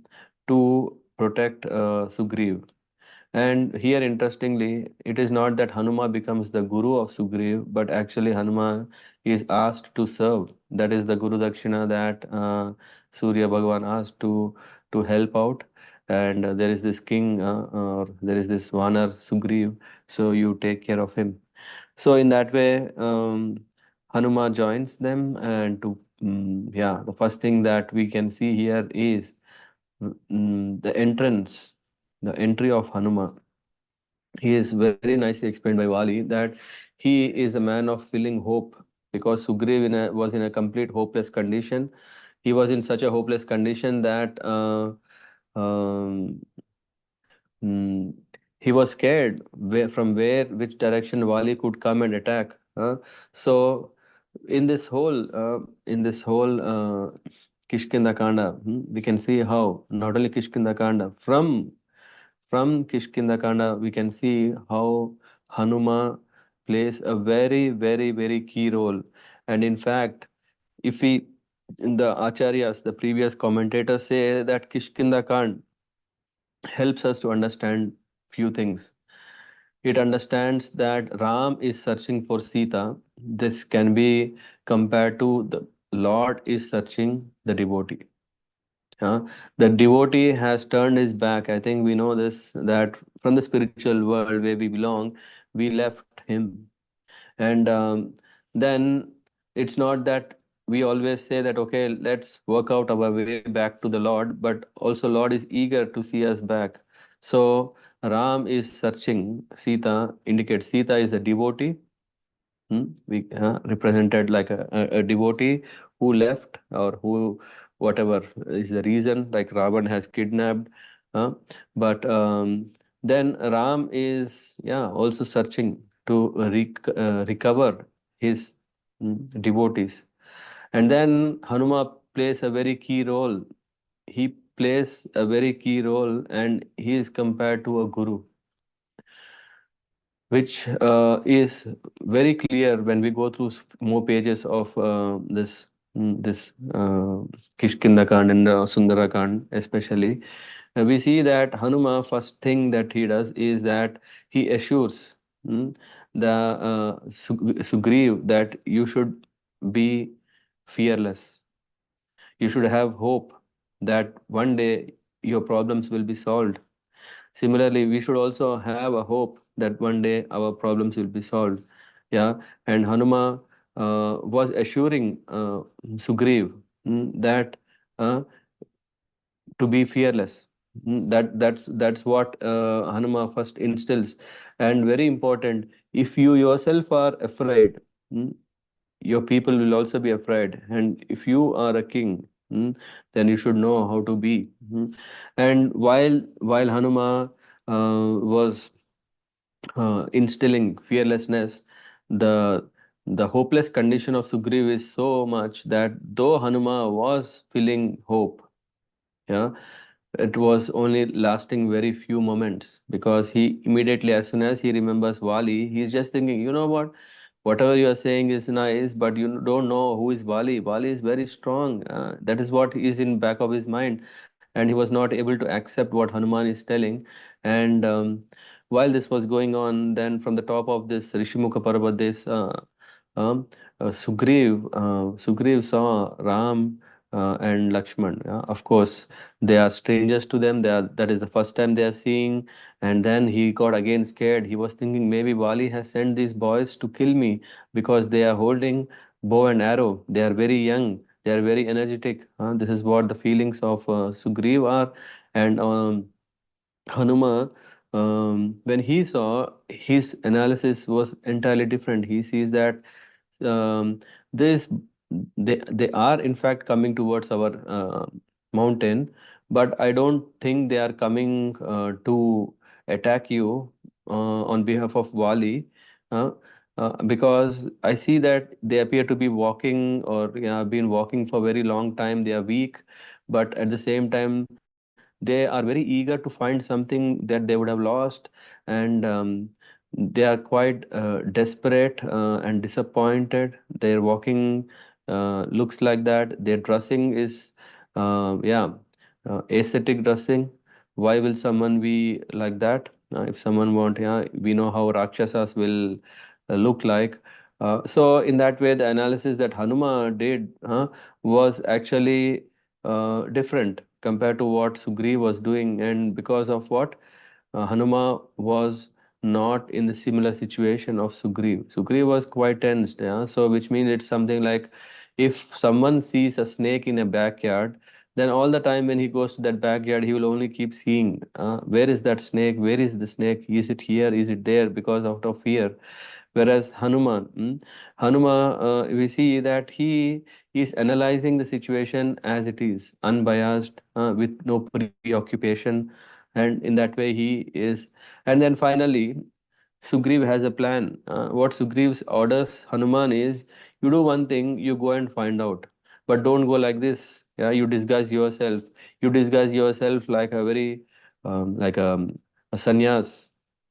to protect Sugriv. And here, interestingly, it is not that Hanuma becomes the guru of Sugriv, but actually Hanuman is asked to serve. That is the Guru Dakshina that Surya Bhagavan asked to help out. And there is this king, or there is this Vanar Sugriv, so you take care of him. So in that way, Hanuma joins them, and yeah, the first thing that we can see here is the the entry of Hanuma. He is very nicely explained by Wali that he is a man of feeling hope, because Sugriv was in a complete hopeless condition. He was in such a hopeless condition that um, mm, he was scared which direction Wali could come and attack. So in this whole Kishkindha Kanda, we can see how not only Kishkindha Kanda, from Kishkindha Kanda, we can see how Hanuma plays a very, very, very key role. And in fact, if we, in the Acharyas, the previous commentators say that Kishkindha Kand helps us to understand few things. It understands that Ram is searching for Sita. This can be compared to the Lord is searching the devotee. The devotee has turned his back. I think we know this, that from the spiritual world where we belong, we left him. And then it's not that we always say that, okay, let's work out our way back to the Lord, but also Lord is eager to see us back. So Ram is searching Sita, indicates Sita is a devotee. We represented like a devotee who left, or who, whatever is the reason, like Ravan has kidnapped. uh, but then Ram is, yeah, also searching to recover his devotees. And then Hanuma plays a very key role. He plays a very key role, and he is compared to a guru, which is very clear when we go through more pages of this Kishkinda Kand and Sundara Kand especially. We see that Hanuma, first thing that he does is that he assures the Sugriv that you should be fearless. You should have hope that one day your problems will be solved. Similarly, we should also have a hope that one day our problems will be solved. Yeah, and Hanuma was assuring Sugriv that uh, to be fearless. That's what Hanuma first instills, and very important. If you yourself are afraid, mm, your people will also be afraid. And if you are a king, then you should know how to be. And while Hanuma was instilling fearlessness, the the hopeless condition of Sugriv is so much that though Hanuma was feeling hope, yeah, it was only lasting very few moments, because he immediately, as soon as he remembers Wali, he's just thinking, you know what, whatever you are saying is nice, but you don't know who is Wali. Wali is very strong. That is what is in back of his mind, and he was not able to accept what Hanuman is telling. And while this was going on, then from the top of this Rishimukha Parvat, this Sugriv saw Ram and Lakshman. Yeah? Of course, they are strangers to them. That is the first time they are seeing. And then he got again scared. He was thinking maybe Wali has sent these boys to kill me because they are holding bow and arrow. They are very young. They are very energetic. This is what the feelings of Sugriv are. And Hanuma, when he saw, his analysis was entirely different. He sees that um, this they are in fact coming towards our mountain, but I don't think they are coming to attack you on behalf of Wali, uh, because I see that they appear to be walking or yeah, been walking for a very long time. They are weak, but at the same time they are very eager to find something that they would have lost, and they are quite desperate and disappointed. Their walking looks like that. Their dressing is, yeah, ascetic dressing. Why will someone be like that? If someone want, yeah, we know how Rakshasas will look like. So in that way, the analysis that Hanuma did was actually different compared to what Sugriv was doing, and because of what Hanuma was not in the similar situation of Sugriv. Sugriv was quite tensed, yeah? So which means it's something like if someone sees a snake in a backyard, then all the time when he goes to that backyard, he will only keep seeing where is that snake, where is the snake, is it here, is it there, because out of fear. Whereas Hanuma, we see that he is analyzing the situation as it is, unbiased, with no preoccupation, and in that way he is. And then finally, Sugriv has a plan. What Sugriv orders Hanuman is, you do one thing, you go and find out, but don't go like this. Yeah, you disguise yourself. You disguise yourself like a very, like a sannyas,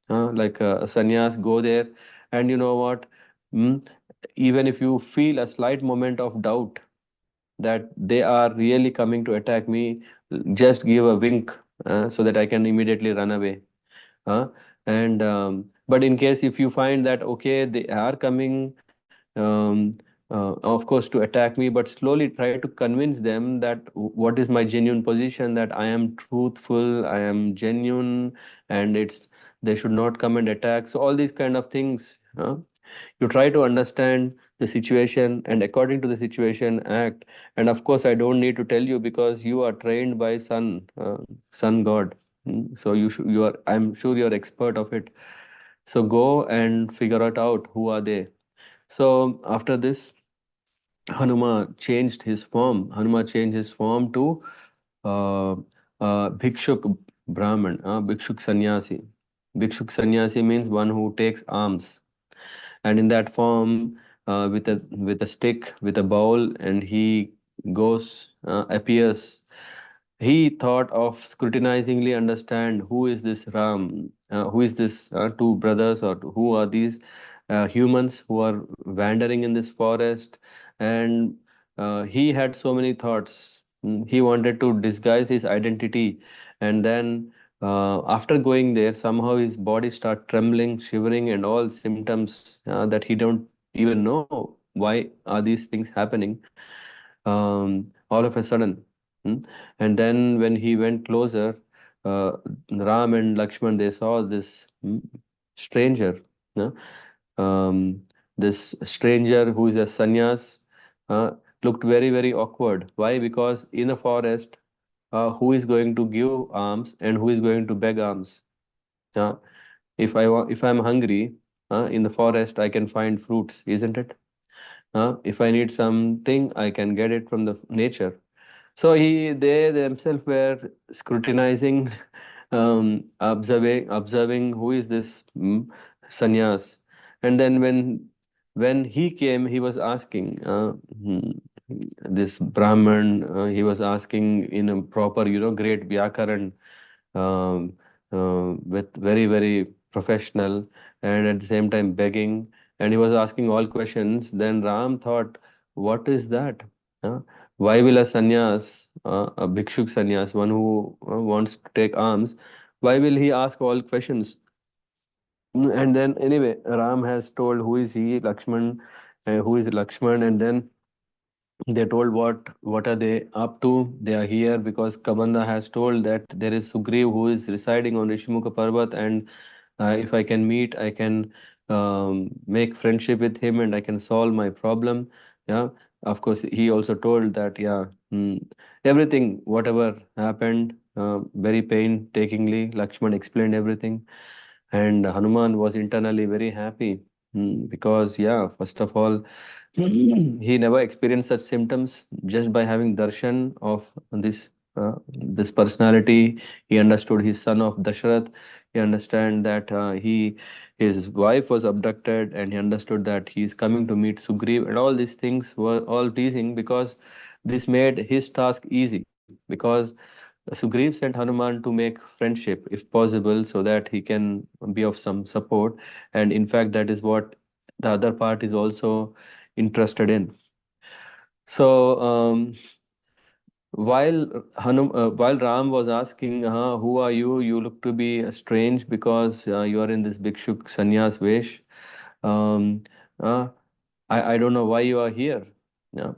like a sannyas. Go there, and you know what? Mm, Even if you feel a slight moment of doubt that they are really coming to attack me, just give a wink so that I can immediately run away. uh, and but in case if you find that okay they are coming, of course, to attack me, but slowly try to convince them that what is my genuine position, that I am truthful, I am genuine, and it's they should not come and attack. So all these kind of things, you try to understand the situation and according to the situation act. And of course I don't need to tell you because you are trained by sun god. So you are, I'm sure you're expert of it. So go and figure it out who are they. So after this, Hanuma changed his form to uh, bhikshuk brahman, bhikshuk sannyasi. Bhikshuk sannyasi means one who takes alms, and in that form, with a stick, with a bowl, and he appears. He thought of scrutinizingly understand who is this Ram, who is this two brothers, or who are these humans who are wandering in this forest. And he had so many thoughts. He wanted to disguise his identity, and then after going there, somehow his body start trembling, shivering, and all symptoms that he don't even know why are these things happening all of a sudden. Hmm? And then when he went closer, Ram and Lakshman, they saw this stranger. uh, this stranger who is a sannyas uh, looked very, very awkward. Why? Because in a forest, who is going to give alms and who is going to beg alms? Uh, if I'm hungry, in the forest, I can find fruits, isn't it? If I need something, I can get it from the nature. So they themselves were scrutinizing, observing who is this sannyas. And then when he came, he was asking this Brahman. He was asking in a proper, great Vyakaran, um, with very, very professional, and at the same time begging. And he was asking all questions. Then Ram thought, what is that? Huh? Why will a sannyas, a bhikshuk sannyas, one who wants to take alms, Why will he ask all questions? And then anyway, Ram has told who is he, Lakshman, who is Lakshman, and then they told what are they up to. They are here because Kabanda has told that there is Sugriv who is residing on Rishimukha Parvat, and if I can meet, I can make friendship with him, and I can solve my problem. Yeah, of course, he also told that, yeah, everything, whatever happened, very painstakingly, Lakshman explained everything. And Hanuman was internally very happy, because, yeah, first of all, he never experienced such symptoms. Just by having darshan of this personality, he understood his son of Dasharath. He understand that his wife was abducted, and he understood that he is coming to meet Sugriv, and all these things were all pleasing because this made his task easy. Because Sugriv sent Hanuman to make friendship, if possible, so that he can be of some support. And in fact, that is what the other part is also interested in. So while Ram was asking, "Who are you? You look to be strange because you are in this bhikshuk sannyas vesh. Um, uh, I don't know why you are here." Yeah.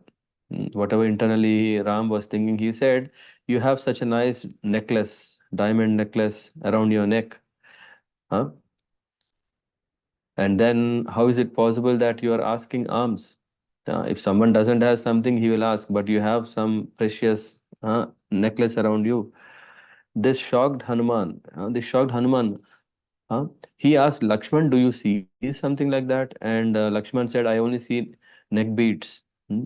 Whatever internally Ram was thinking, he said, "You have such a nice necklace, diamond necklace around your neck. Huh? And then how is it possible that you are asking alms? If someone doesn't have something, he will ask, but you have some precious necklace around you." This shocked Hanuman. This shocked Hanuman. Huh? He asked Lakshman, "Do you see something like that?" And Lakshman said, "I only see neck beads, hmm?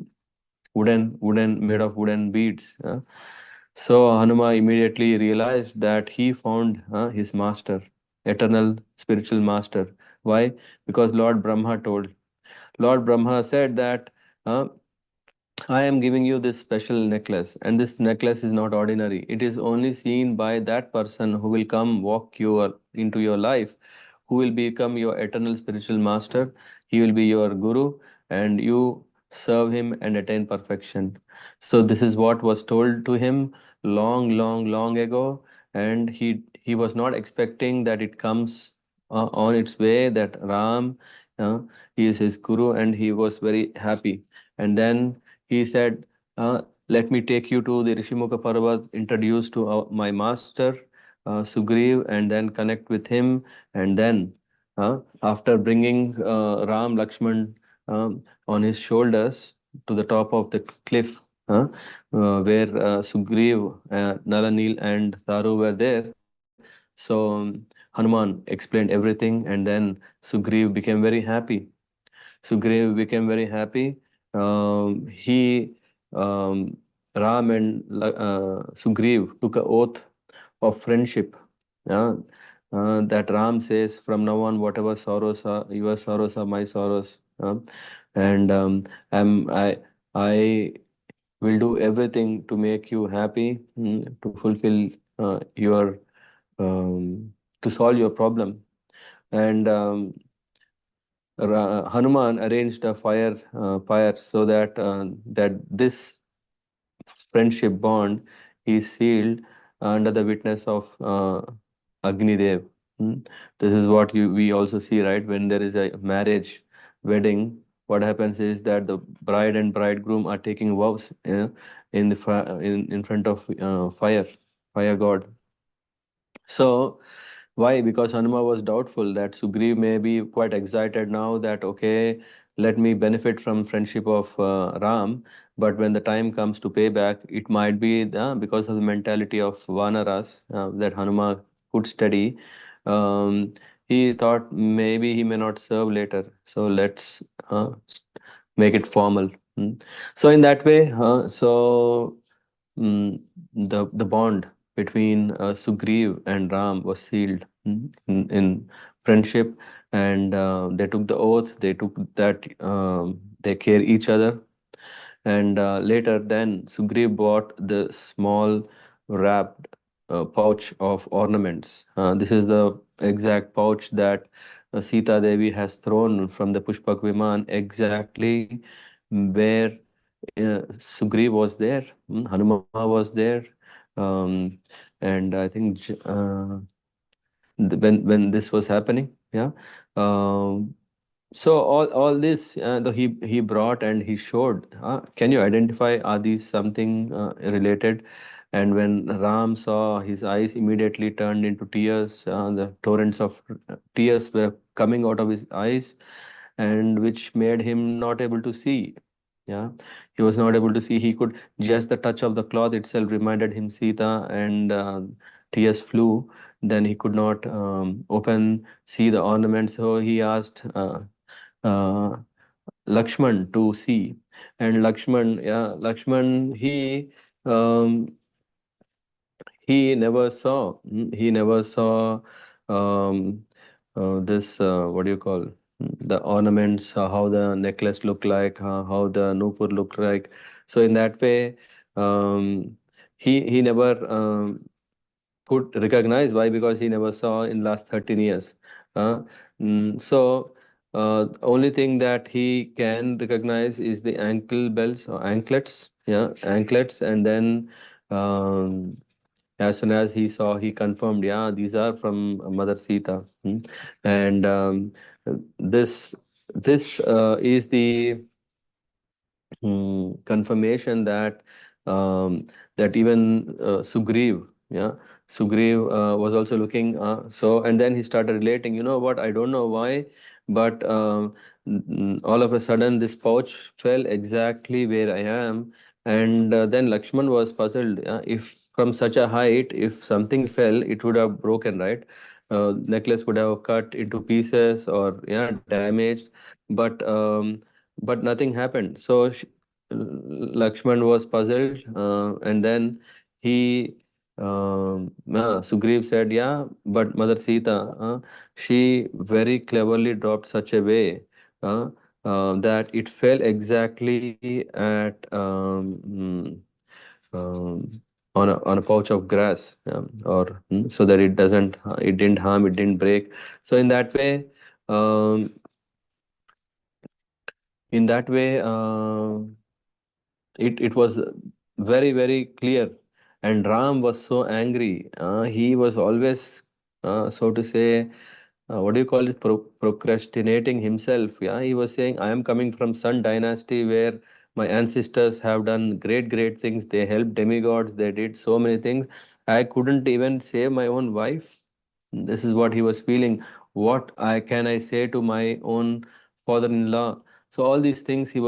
Wooden, made of wooden beads." So Hanuman immediately realized that he found his master, eternal spiritual master. Why? Because Lord Brahma told. Lord Brahma said that, uh, "I am giving you this special necklace, and this necklace is not ordinary. It is only seen by that person who will come walk into your life, who will become your eternal spiritual master. He will be your guru, and you serve him and attain perfection." So this is what was told to him long, long, long ago, and he was not expecting that it comes on its way. That Ram, uh, he is his guru, and he was very happy. And then he said, "Let me take you to the Rishimukha Parvat, introduce to my master, Sugriv, and then connect with him." And then, after bringing Ram, Lakshman on his shoulders to the top of the cliff, where Sugriv, Nalanil, and Taru were there. So Hanuman explained everything, and then Sugriv became very happy. Sugriv became very happy. He Ram and Sugriv took an oath of friendship. Uh, that Ram says, "From now on, whatever sorrows are your sorrows are my sorrows, and I will do everything to make you happy, to fulfill your to solve your problem." And Hanuman arranged a pyre so that this friendship bond is sealed under the witness of Agni Dev. Hmm. This is what we also see, right? When there is a marriage, wedding, what happens is that the bride and bridegroom are taking vows, in front of fire god. So why? Because Hanuma was doubtful that Sugriv may be quite excited now that, okay, let me benefit from friendship of Ram, but when the time comes to pay back, it might be because of the mentality of Vanaras that Hanuma could study. Um, he thought maybe he may not serve later, so let's make it formal. So in that way, mm, the bond between Sugriv and Ram was sealed, in friendship, and they took the oath. They took that they care each other, and later then Sugriv bought the small wrapped pouch of ornaments. This is the exact pouch that Sita Devi has thrown from the Pushpak Viman, exactly where Sugriv was there, Hanuma was there, um, and I think when this was happening. Yeah. Um, so all this he brought and he showed. Can you identify, are these something related? And when Ram saw, his eyes immediately turned into tears. The torrents of tears were coming out of his eyes, and which made him not able to see. Yeah, he was not able to see. He could just the touch of the cloth itself reminded him Sita, and tears flew. Then he could not see the ornaments. So he asked uh, Lakshman to see, and Lakshman, um, he never saw. He never saw um, this. What do you call the ornaments? How the necklace looked like? How the nupur looked like? So in that way, um, he never could recognize. Why? Because he never saw in last 13 years. Uh, so only thing that he can recognize is the ankle bells or anklets. Yeah, anklets, and then. Um, as soon as he saw, he confirmed, yeah, these are from Mother Sita. And this is the confirmation that that even Sugriv, yeah, Sugriv was also looking. So, and then he started relating. You know what? I don't know why, but all of a sudden this pouch fell exactly where I am, and then Lakshman was puzzled. If from such a height, if something fell, it would have broken, right? Necklace would have cut into pieces or yeah, damaged, but nothing happened. So Lakshman was puzzled, and then he Sugriv said, "Yeah, but Mother Sita, she very cleverly dropped such a way that it fell exactly at on a pouch of grass, or so that it didn't harm, it didn't break. So um, in that way." It was very clear, and Ram was so angry. He was always so to say, what do you call it, procrastinating himself. Yeah, he was saying, I am coming from Sun dynasty where my ancestors have done great things. They helped demigods, they did so many things. I couldn't even save my own wife. This is what he was feeling. What I can I say to my own father-in-law? So all these things he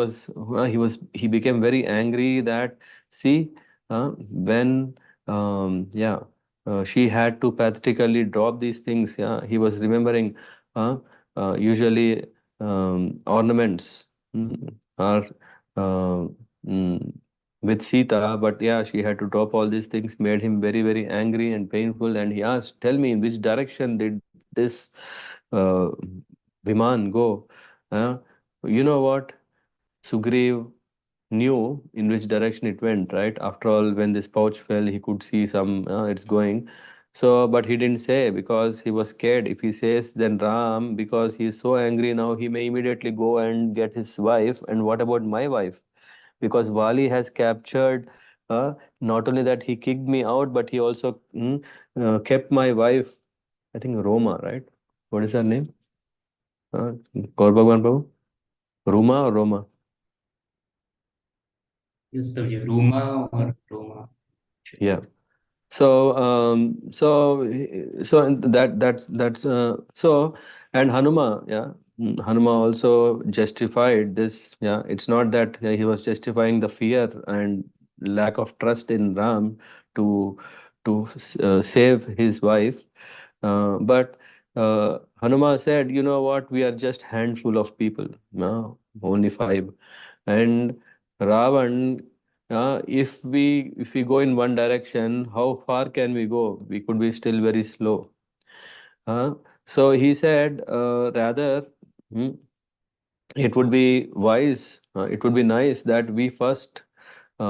became very angry that, see, when she had to pathetically drop these things. Yeah, he was remembering uh, usually ornaments are uh, mm, with Sita, but yeah, she had to drop all these things, made him very angry and painful. And he asked, "Tell me, in which direction did this uh, Viman go?" Uh, you know what? Sugriv knew in which direction it went, right? After all, when this pouch fell, he could see it's going. So, but he didn't say because he was scared. If he says, then Ram, because he is so angry now, he may immediately go and get his wife. And what about my wife? Because Wali has captured, not only that he kicked me out, but he also kept my wife, I think Roma, right? What is her name? Gaur Bhagwan Prabhu? Ruma or Roma? Yes, Prabhuji, Roma or Roma. Yeah. So, that's so, and Hanuma, yeah, Hanuma also justified this. Yeah, it's not that he was justifying the fear and lack of trust in Ram to save his wife, but Hanuma said, you know what, we are just handful of people, no, only five, and Ravan, if we go in one direction, how far can we go? We could be still very slow. Uh, so he said, rather, hmm, it would be wise, it would be nice that we first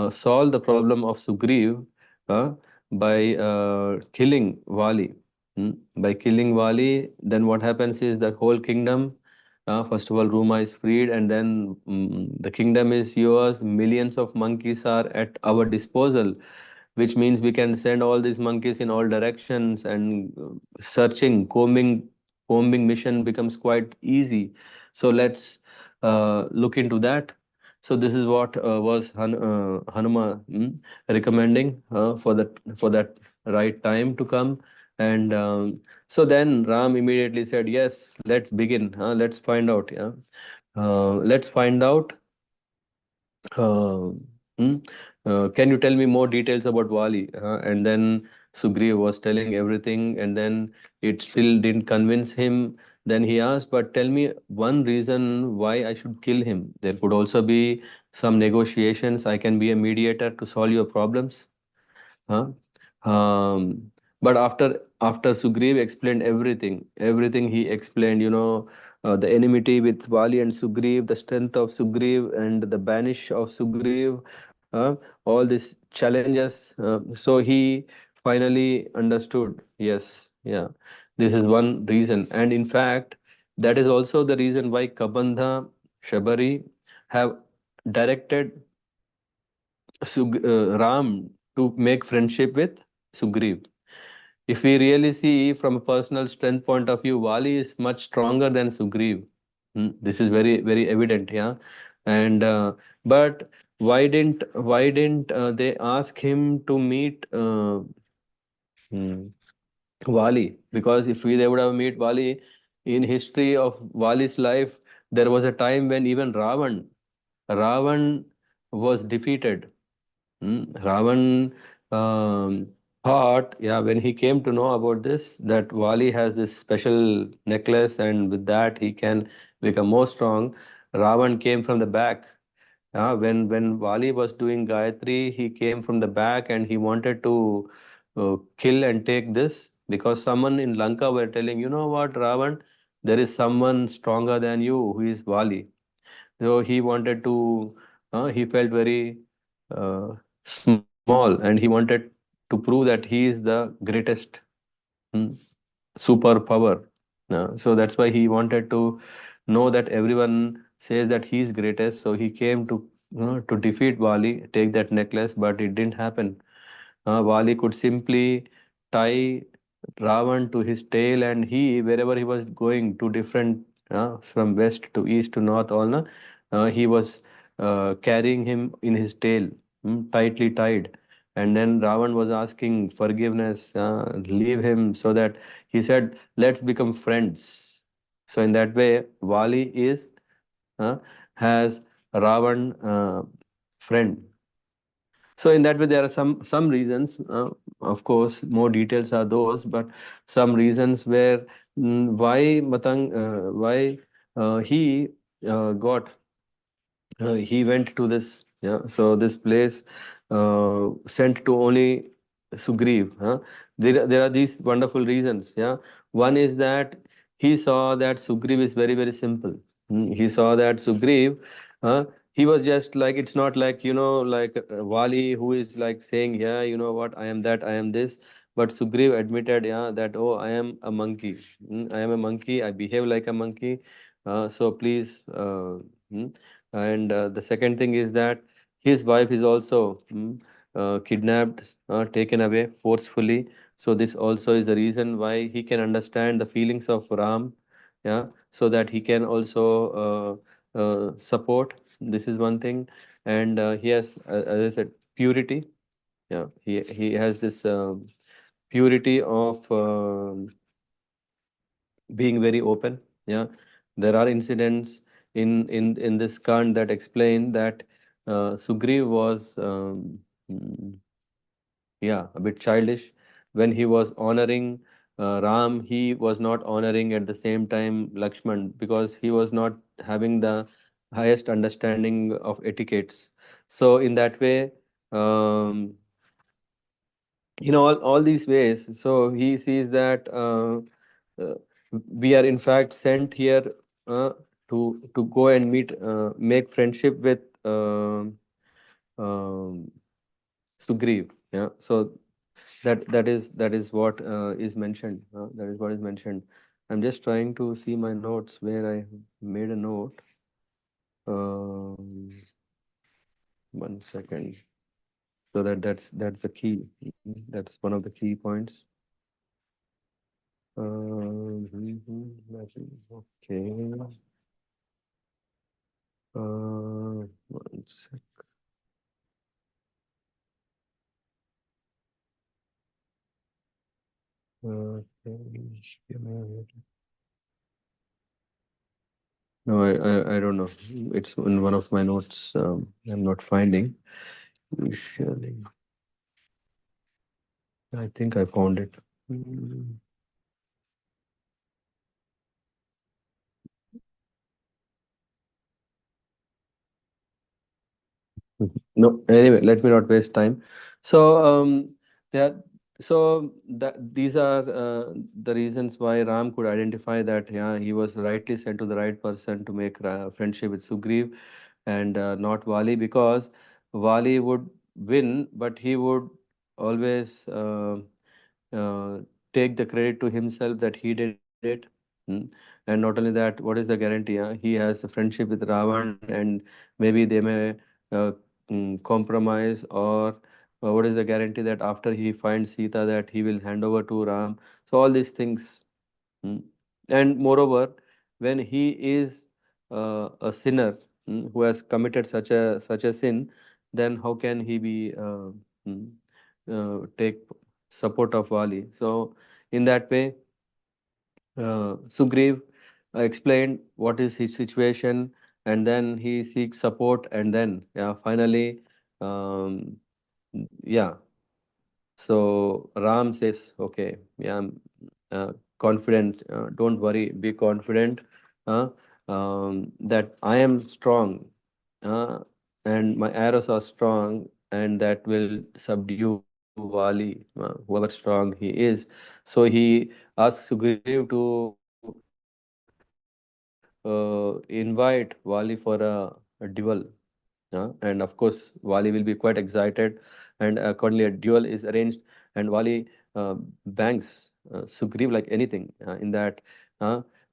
solve the problem of Sugriv uh, by killing Vali. By killing Vali, then what happens is the whole kingdom, first of all, Ruma is freed, and then the kingdom is yours. Millions of monkeys are at our disposal. which means we can send all these monkeys in all directions, and searching, combing mission becomes quite easy. So let's look into that. So this is what was Hanuma recommending for that right time to come. And so then Ram immediately said, yes, let's begin. Let's find out. Yeah, let's find out. Uh, hmm? Can you tell me more details about Wali? And then Sugriv was telling everything, and then it still didn't convince him. Then he asked, but tell me one reason why I should kill him. There could also be some negotiations. I can be a mediator to solve your problems. Huh? But after Sugriv explained everything he explained, the enmity with Vali and Sugriv, the strength of Sugriv and the banish of Sugriv, all these challenges. So he finally understood. Yes, yeah, this is one reason, and in fact, that is also the reason why Kabandha, Shabari have directed Ram to make friendship with Sugriv. If we really see from a personal strength point of view, Vali is much stronger than Sugriv. This is very very evident, yeah. And but why didn't they ask him to meet hmm, Vali? Because if they would have met Vali, in history of Vali's life, there was a time when even Ravan was defeated. Ravan um, thought, yeah, when he came to know about this, that Vali has this special necklace, and with that he can become more strong. Ravan came from the back. When Vali was doing Gayatri, he came from the back and he wanted to kill and take this, because someone in Lanka were telling, you know what, Ravan, there is someone stronger than you who is Vali. So he wanted to, he felt very small, and he wanted to prove that he is the greatest mm, superpower. So that's why he wanted to know that everyone says that he is greatest. So he came to defeat Vali, take that necklace, but it didn't happen. Vali could simply tie Ravan to his tail, and he, wherever he was going to different, from west to east to north, all, he was carrying him in his tail, tightly tied. And then Ravan was asking forgiveness, leave him, so that he said, let's become friends. So in that way, Vali uh, has Ravan friend. So in that way, there are some reasons. Of course, more details are those, but some reasons where why he got he went to this, yeah, so this place sent to only Sugriv. There are these wonderful reasons. Yeah, one is that he saw that Sugriv is very very simple. He saw that Sugriv, uh, he was just like, it's not like, like Wali, who is like saying, yeah, you know what, I am that, I am this. But Sugriv admitted, yeah, that, oh, I am a monkey. I am a monkey, I behave like a monkey. So please, mm, and the second thing is that his wife is also kidnapped, taken away forcefully. So this also is the reason why he can understand the feelings of Ram, yeah, so that he can also support. This is one thing. And he has, as I said, purity. Yeah, he has this purity of being very open. Yeah, there are incidents in this Kand that explain that Sugriv was yeah, a bit childish when he was honoring Ram. He was not honoring at the same time Lakshman, because he was not having the highest understanding of etiquettes. So in that way, um, all these ways. So he sees that uh, we are in fact sent here uh, to go and make friendship with um, Sugriv. Yeah. So that is what is mentioned. That is what is mentioned. I'm just trying to see my notes where I made a note. Um, 1 second. So that's the key. That's one of the key points. Okay. One sec. Okay, give me a minute. No, I don't know. It's in one of my notes. I'm not finding. Usually, I think I found it. Mm. No, anyway, let me not waste time. So, yeah, so that these are the reasons why Ram could identify that, yeah, he was rightly sent to the right person to make friendship with Sugriv and not Wali, because Wali would win, but he would always uh, take the credit to himself that he did it. Mm. And not only that, what is the guarantee? He has a friendship with Ravan, and maybe they may uh, compromise, or what is the guarantee that after he finds Sita that he will hand over to Ram? So all these things. Mm. And moreover, when he is a sinner, who has committed such a sin, then how can he be mm, take support of Vali? So in that way, Sugriv explained what is his situation, and then he seeks support, and then, yeah, finally, um, yeah. So Ram says, okay, yeah, I'm confident. Don't worry, be confident uh, that I am strong, uh, and my arrows are strong, and that will subdue Wali, whoever strong he is. So he asks Sugriv to invite Wali for a duel. And of course, Wali will be quite excited, and accordingly, a duel is arranged, and Wali bangs Sugriv like anything in that.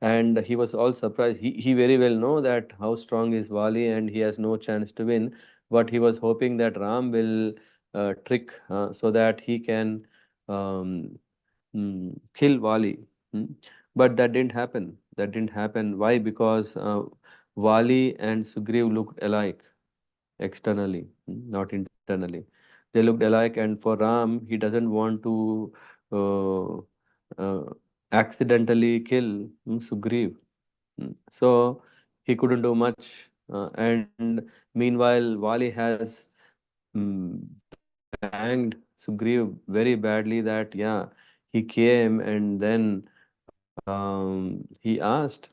And he was all surprised. He very well know that how strong is Wali, and he has no chance to win. But he was hoping that Ram will trick so that he can um, kill Wali. Mm. But that didn't happen. That didn't happen. Why? Because Wali and Sugriv looked alike externally, not internally. They looked alike, and for Ram, he doesn't want to uh, accidentally kill Sugriv. So he couldn't do much. And meanwhile, Wali has banged Sugriv very badly that, yeah, he came and then he asked,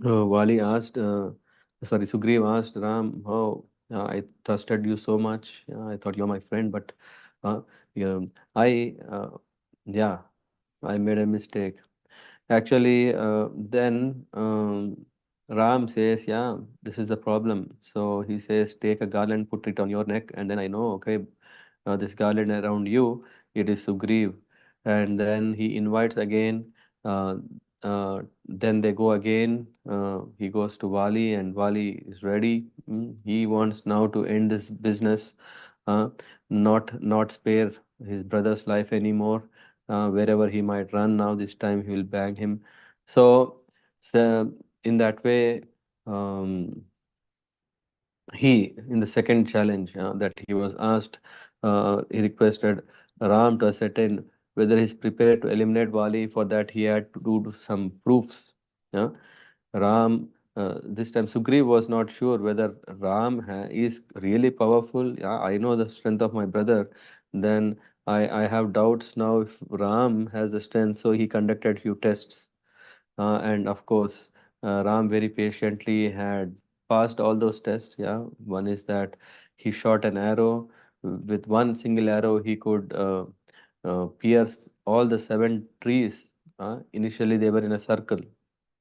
Wali asked, sorry, Sugriv asked Ram, "Oh, I trusted you so much. I thought you're my friend, but uh, yeah, I, yeah, I made a mistake." Actually, then Ram says, "Yeah, this is the problem." So he says, "Take a garland, put it on your neck, and then I know, okay, this garland around you, it is Sugriv." And then he invites again. Uh, then they go again. He goes to Wali, and Wali is ready. He wants now to end this business, uh, not spare his brother's life anymore. Wherever he might run now, this time he will bang him. So in that way, um, in the second challenge that he was asked, he requested Ram to ascertain whether he's prepared to eliminate Wali. For that, he had to do some proofs. Yeah? Ram, this time Sugriv was not sure whether is really powerful. Yeah, I know the strength of my brother. Then I have doubts now if Ram has the strength. So he conducted few tests. And of course, Ram very patiently had passed all those tests. Yeah, one is that he shot an arrow. With one single arrow, he could pierce all the seven trees. Initially, they were in a circle.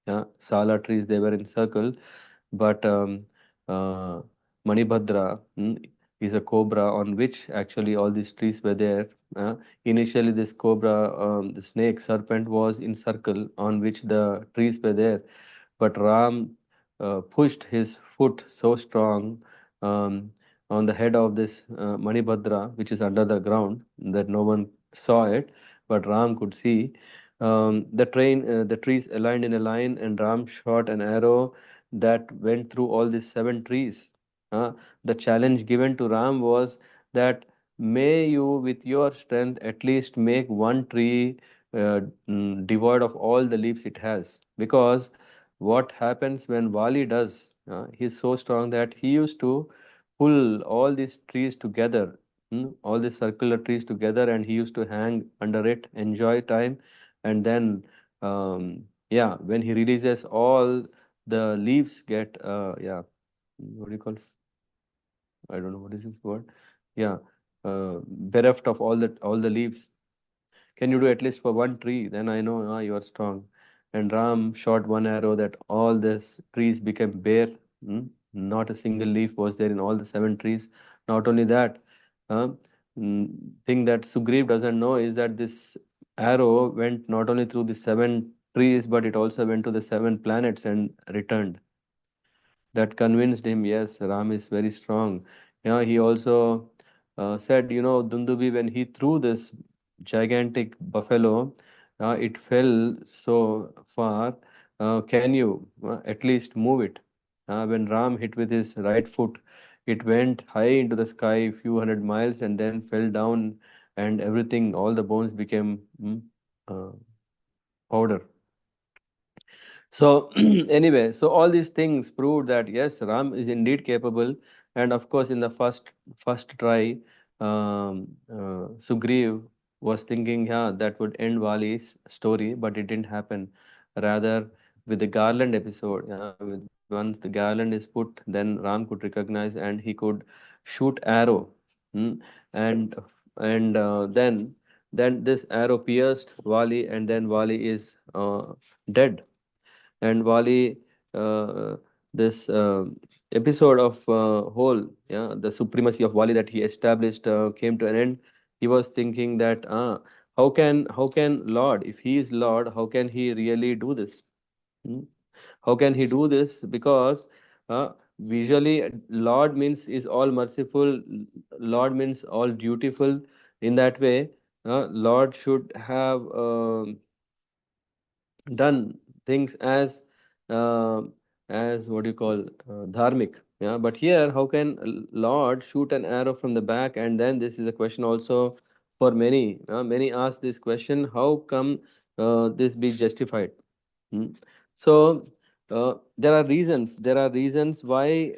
Yeah, Sala trees, they were in circle, but uh, Manibhadra is a cobra on which actually all these trees were there. Initially, this cobra, the snake, serpent was in circle on which the trees were there, but Ram pushed his foot so strong, um, on the head of this Manibhadra, which is under the ground, that no one saw it, but Ram could see. The trees aligned in a line, and Ram shot an arrow that went through all these seven trees. The challenge given to Ram was that may you, with your strength, at least make one tree devoid of all the leaves it has. Because what happens when Vali does, he's so strong that he used to pull all these trees together, all these circular trees together, and he used to hang under it, enjoy time, and then, yeah, when he releases all the leaves get, what do you call? I don't know what is this word. Yeah, bereft of all the leaves. Can you do at least for one tree? Then I know you are strong. And Ram shot one arrow that all the trees became bare. Hmm? Not a single leaf was there in all the seven trees. Not only that, uh, thing that Sugriv doesn't know is that this arrow went not only through the seven trees, but it also went to the seven planets and returned. That convinced him, yes, Ram is very strong. He also said, Dundubi, when he threw this gigantic buffalo, it fell so far. Can you at least move it? When Ram hit with his right foot, it went high into the sky, few hundred miles, and then fell down, and everything, all the bones became uh, powder. So anyway, so all these things proved that yes, Ram is indeed capable, and of course, in the first try, Sugriv was thinking, yeah, that would end Vali's story, but it didn't happen. Rather, with the garland episode, once the garland is put, then Ram could recognize and he could shoot arrow, hmm, and then this arrow pierced Vali, and then Vali is dead. And Wali, uh, this episode of whole, yeah, the supremacy of Wali that he established came to an end. He was thinking that how can Lord, if he is Lord, how can he really do this? Hmm? How can he do this? Because visually, Lord means is all merciful. Lord means all dutiful. In that way, Lord should have. Done things uh, as what do you call dharmic. Yeah, but here how can Lord shoot an arrow from the back? And then this is a question also for many. Many ask this question: how come this be justified? Hmm. So there are reasons. There are reasons why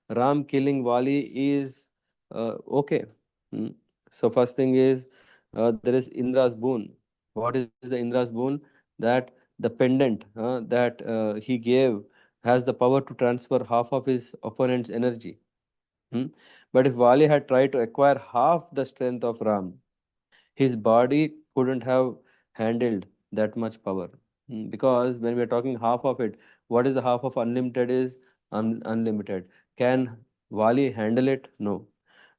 Ram killing Wali is okay. Hmm. So first thing is there is Indra's boon. What is the Indra's boon? That the pendant that he gave has the power to transfer half of his opponent's energy. Hmm. But if Wali had tried to acquire half the strength of Ram, his body couldn't have handled that much power. Because when we're talking half of it, what is the half of unlimited is unlimited. Can Wali handle it? No.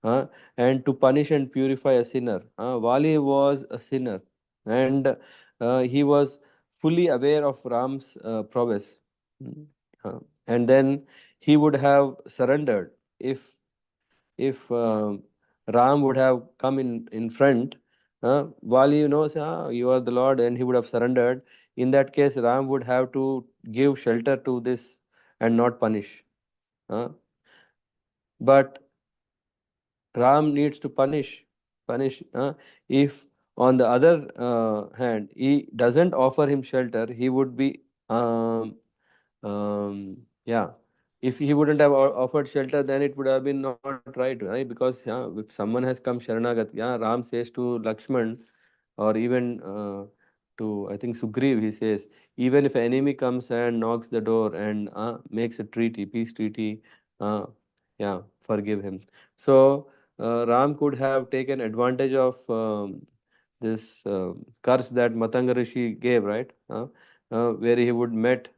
Uh, and to punish and purify a sinner. Wali was a sinner, and he was fully aware of Ram's prowess. Mm. And then he would have surrendered if Ram would have come in front, Vali knows, you are the Lord, and he would have surrendered. In that case, Ram would have to give shelter to this and not punish. Uh, but Ram needs to punish. If on the other hand, he doesn't offer him shelter, he would be yeah. If he wouldn't have offered shelter, then it would have been not right, right? Because yeah, if someone has come Sharanagat, yeah, Ram says to Lakshman, or even to I think Sugriv, he says, even if an enemy comes and knocks the door and makes a treaty, peace treaty, uh, yeah, forgive him. So Ram could have taken advantage of this curse that Matanga Rishi gave, right? Where he would met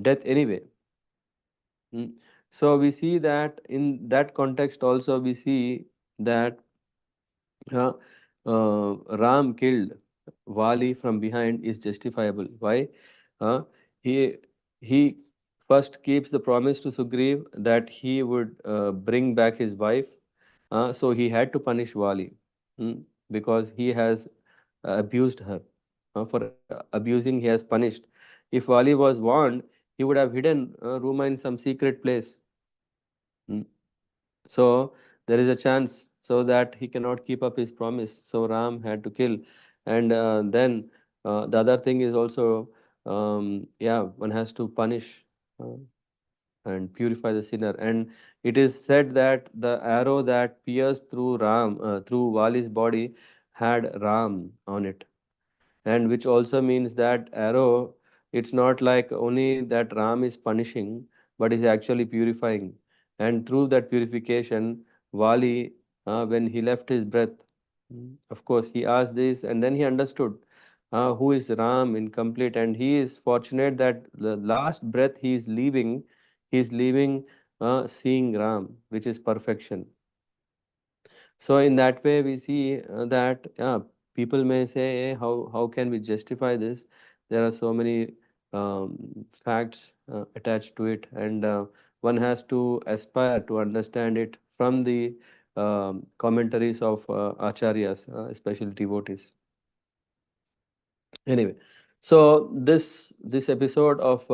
death anyway. Mm. So we see that in that context also we see that uh, Ram killed Vali from behind is justifiable. Why? Uh, he he first keeps the promise to Sugriv that he would bring back his wife. So he had to punish Vali, mm, because he has abused her. For abusing, he has punished. If Vali was warned, he would have hidden Ruma in some secret place. Mm. So there is a chance so that he cannot keep up his promise. So Ram had to kill. And then the other thing is also, yeah, one has to punish uh, and purify the sinner. And it is said that the arrow that pierced through Vali's body had Ram on it, and which also means that arrow, it's not like only that Ram is punishing, but is actually purifying. And through that purification, Vali, when he left his breath, of course, he asked this, and then he understood who is Ram in complete. And he is fortunate that the last breath he is leaving seeing Ram, which is perfection. So in that way, we see that people may say, how can we justify this? There are so many facts attached to it, and one has to aspire to understand it from the commentaries of acharyas, especially devotees. Anyway, so this episode of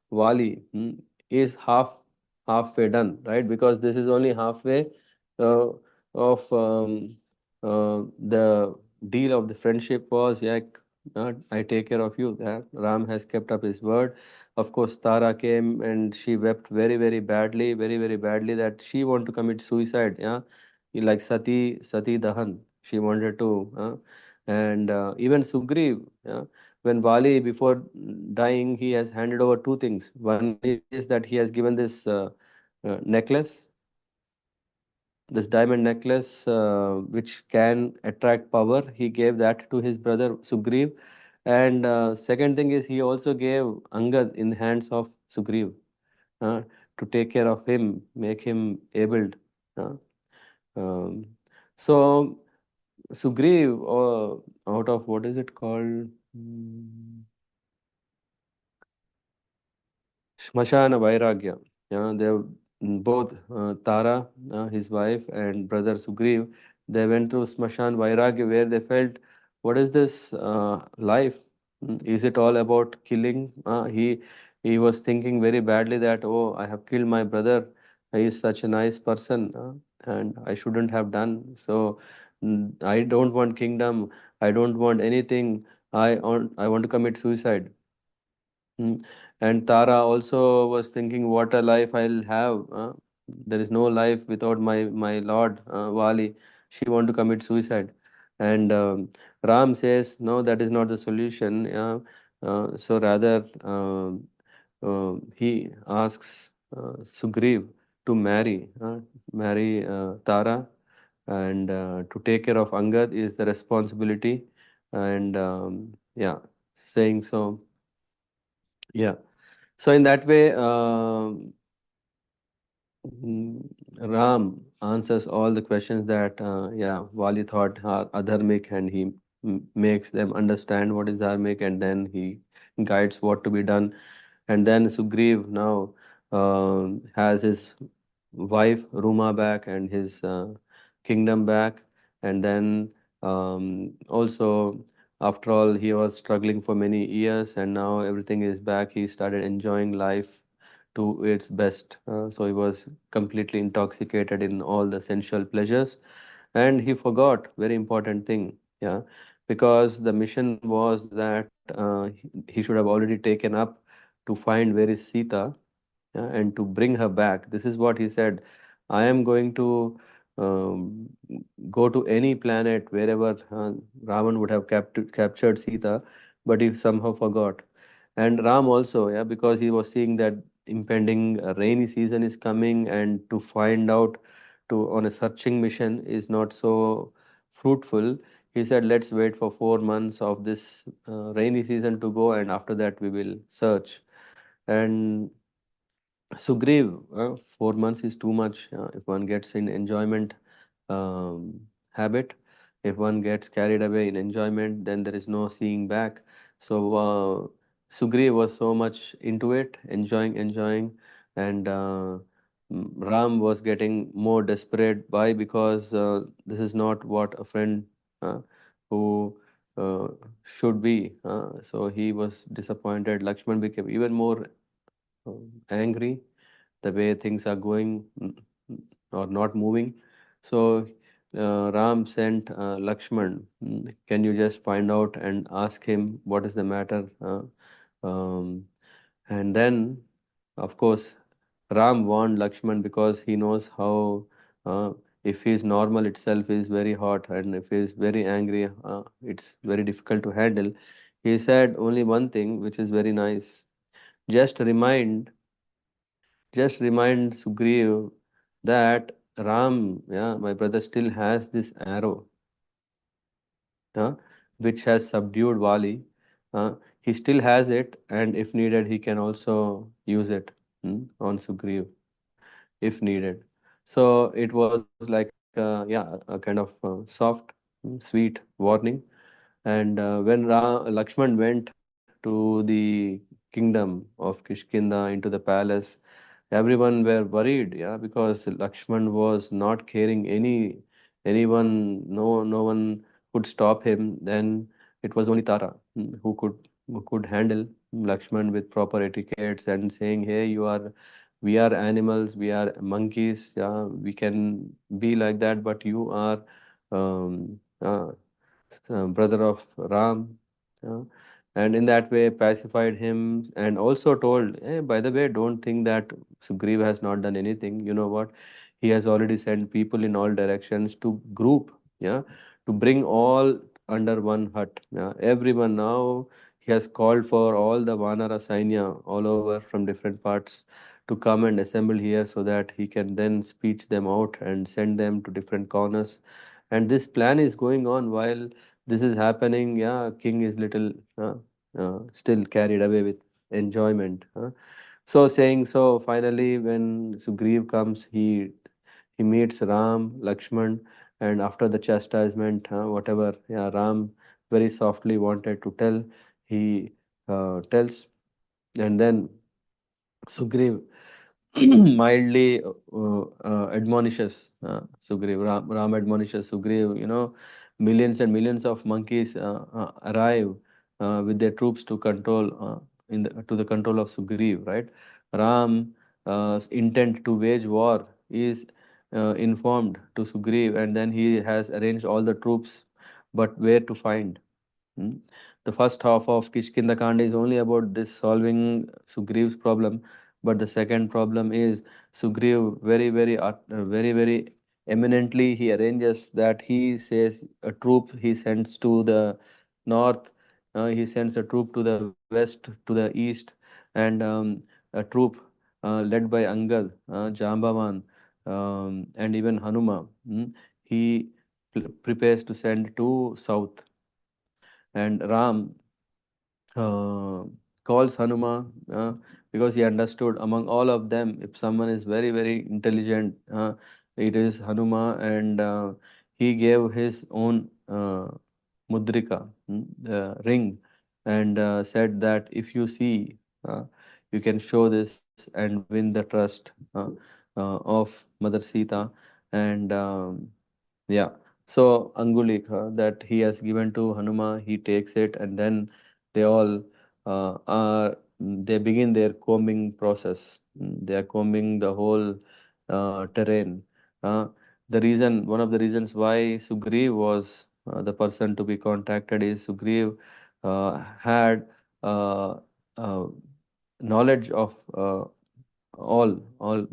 Wali is halfway done, right? Because this is only halfway uh, of the deal of the friendship was, yeah, I take care of you. Yeah. Ram has kept up his word. Of course, Tara came and she wept very badly, very badly, that she wanted to commit suicide. Yeah, like Sati Dahan. She wanted to. And even Sugriv, yeah, when Vali, before dying, he has handed over two things. One is that he has given this diamond necklace, which can attract power. He gave that to his brother Sugriv. And second thing is he also gave Angad in the hands of Sugriv uh, to take care of him, make him able. Uh, um, so Sugriv, out of what is it called? Smashana Vairagya. Yeah, they both Tara, his wife, and brother Sugriv, they went through Smashan Vairagya where they felt, what is this life? Is it all about killing? He was thinking very badly that, oh, I have killed my brother. He is such a nice person, and I shouldn't have done. So I don't want kingdom. I don't want anything. I want to commit suicide. Mm. And Tara also was thinking, what a life I'll have. There is no life without my Lord Vali. She want to commit suicide. And Ram says, no, that is not the solution. So rather, he asks Sugriv to marry Tara, and to take care of Angad is the responsibility. And yeah, saying so. Yeah. So in that way, Ram answers all the questions that yeah, Vali thought are adharmic, and he makes them understand what is dharmic, and then he guides what to be done. And then Sugriv now has his wife Ruma back and his kingdom back. And then also, after all, he was struggling for many years, and now everything is back. He started enjoying life to its best. So he was completely intoxicated in all the sensual pleasures, and he forgot very important thing. Yeah, because the mission was that he should have already taken up to find where is Sita, and to bring her back. This is what he said. I am going to um, go to any planet wherever Ravan would have captured Sita, but he somehow forgot. And Ram also, yeah, because he was seeing that impending rainy season is coming, and to find out to on a searching mission is not so fruitful. He said, let's wait for 4 months of this rainy season to go, and after that we will search. And Sugriv, 4 months is too much. If one gets in enjoyment habit, if one gets carried away in enjoyment, then there is no seeing back. So Sugriv was so much into it, enjoying, and Ram was getting more desperate. Why? Because this is not what a friend uh, who uh, should be. So he was disappointed. Lakshman became even more angry the way things are going, or not moving. So Ram sent Lakshman, can you just find out and ask him what is the matter? Um, and then, of course, Ram warned Lakshman because he knows how, if he is normal itself is very hot, and if he is very angry, it's very difficult to handle. He said only one thing, which is very nice. Just remind just remind Sugriv that Ram, yeah, my brother, still has this arrow, uh, which has subdued Vali. He still has it, and if needed, he can also use it on Sugriv if needed. So it was like a kind of soft, sweet warning. And when Lakshman went to the kingdom of Kishkindha into the palace, everyone were worried, yeah, because Lakshman was not caring anyone, no one could stop him. Then it was only Tara who could handle Lakshman with proper etiquettes and saying, hey, we are animals, we are monkeys, yeah, we can be like that, but you are brother of Ram, uh, and in that way pacified him, and also told, hey, by the way, don't think that Sugriv has not done anything. You know what? He has already sent people in all directions to group, yeah, to bring all under one hut. Yeah, everyone now he has called for all the Vanara Sainya all over from different parts to come and assemble here so that he can then speech them out and send them to different corners. And this plan is going on while this is happening. Yeah, king is little still carried away with enjoyment. So saying so, finally, when Sugriv comes, he meets Ram, Lakshman, and after the chastisement, whatever, yeah, Ram very softly wanted to tell, he tells, and then Sugriv mildly admonishes Sugriv. Ram admonishes Sugriv. Millions and millions of monkeys arrive with their troops to control to the control of Sugriv. Right? Ram intent to wage war is informed to Sugriv, and then he has arranged all the troops, but where to find? Hmm. The first half of Kishkindha Kanda is only about this solving Sugriv's problem, but the second problem is Sugriv very eminently he arranges that he says a troop he sends to the north, he sends a troop to the west, to the east, and a troop led by Angad, Jambavan, and even Hanuma. He prepares to send to south, and Ram uh, calls Hanuma because he understood among all of them, if someone is very intelligent, it is Hanuma, and he gave his own mudrika, the ring, and said that if you see, you can show this and win the trust of Mother Sita, and yeah. So Angulika that he has given to Hanuma, he takes it, and then they all they begin their combing process. They are combing the whole terrain. Uh, one of the reasons why Sugriv was the person to be contacted is Sugriv had uh, knowledge of all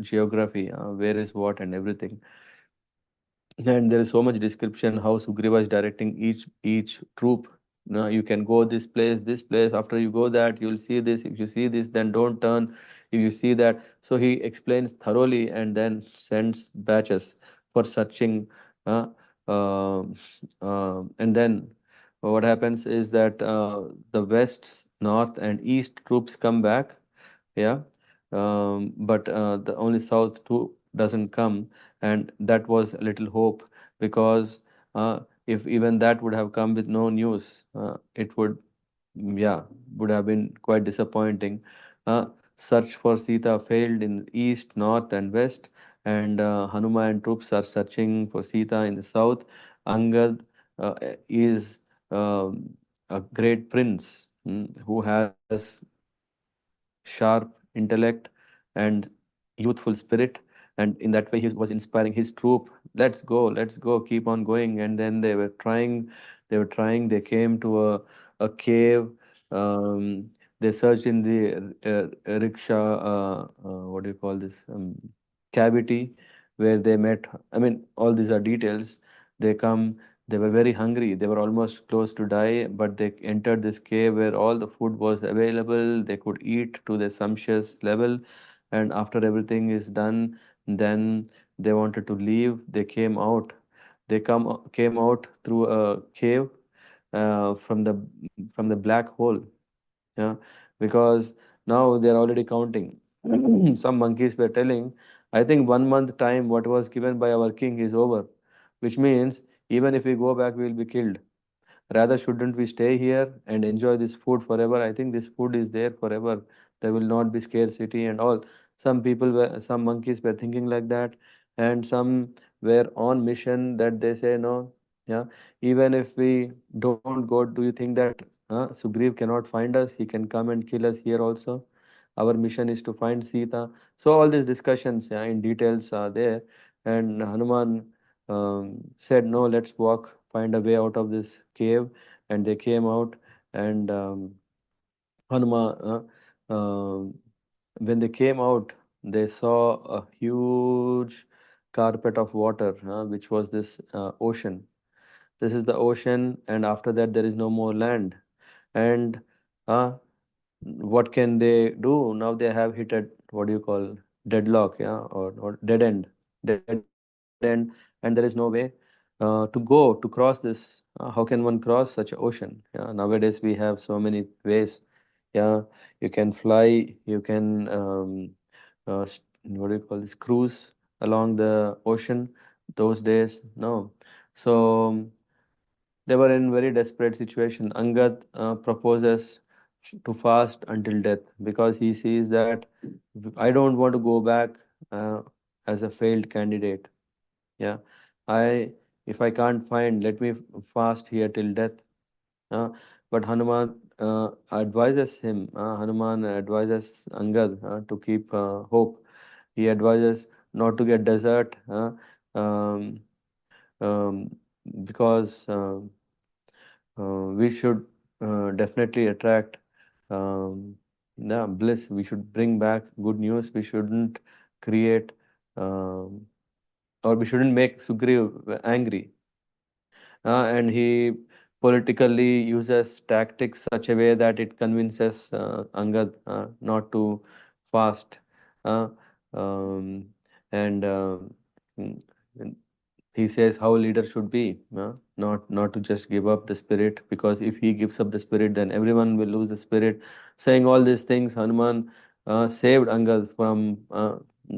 geography, where is what and everything. And there is so much description how Sugriva is directing each troop. Now you can go this place, this place. After you go that, you'll see this. If you see this, then don't turn. If you see that, so he explains thoroughly and then sends batches for searching. Uh, um and then what happens is that the west, north, and east troops come back, yeah, but the only south too doesn't come, and that was a little hope, because if even that would have come with no news, it would yeah, would have been quite disappointing. Uh, Search for Sita failed in east, north, and west, and Hanuman troops are searching for Sita in the south. Angad is a great prince, who has sharp intellect and youthful spirit, and in that way he was inspiring his troop. Let's go, keep on going. And then they came to a cave. They searched in the rickshaw, what do you call this, cavity, where they met. I mean, all these are details. They come, they were very hungry. They were almost close to die, but they entered this cave where all the food was available. They could eat to the sumptuous level. And after everything is done, then they wanted to leave. They came out. Came out through a cave, from the black hole. Yeah, because now they're already counting. Some monkeys were telling, I think 1 month time, what was given by our king is over, which means even if we go back, we will be killed. Rather, shouldn't we stay here and enjoy this food forever? I think this food is there forever. There will not be scarcity and all. Some monkeys were thinking like that, and some were on mission that they say, no, yeah, even if we don't go, do you think that Sugriv cannot find us? He can come and kill us here also. Our mission is to find Sita. So all these discussions, yeah, in details are there, and Hanuman said, no, let's walk, find a way out of this cave. And they came out, and Hanuman, when they came out, they saw a huge carpet of water, which was this ocean. This is the ocean, and after that, there is no more land. And uh, what can they do? Now they have hit a, what do you call, deadlock, yeah, or dead end, and there is no way to cross this. How can one cross such an ocean? Yeah, nowadays we have so many ways. Yeah, you can fly, you can what do you call this, cruise along the ocean. Those days, no. So they were in very desperate situation. Angad proposes to fast until death because he sees that I don't want to go back uh, as a failed candidate. Yeah, I if I can't find, let me fast here till death. Uh, but Hanuman advises him. Hanuman advises Angad to keep hope. He advises not to get desert, um, um, because we should definitely attract bliss. We should bring back good news. We shouldn't create, um, or we shouldn't make Sugriv angry. And he politically uses tactics such a way that it convinces Angad not to fast. Uh, um, and mm, and he says how a leader should be, not to just give up the spirit, because if he gives up the spirit, then everyone will lose the spirit. Saying all these things, Hanuman saved Angad from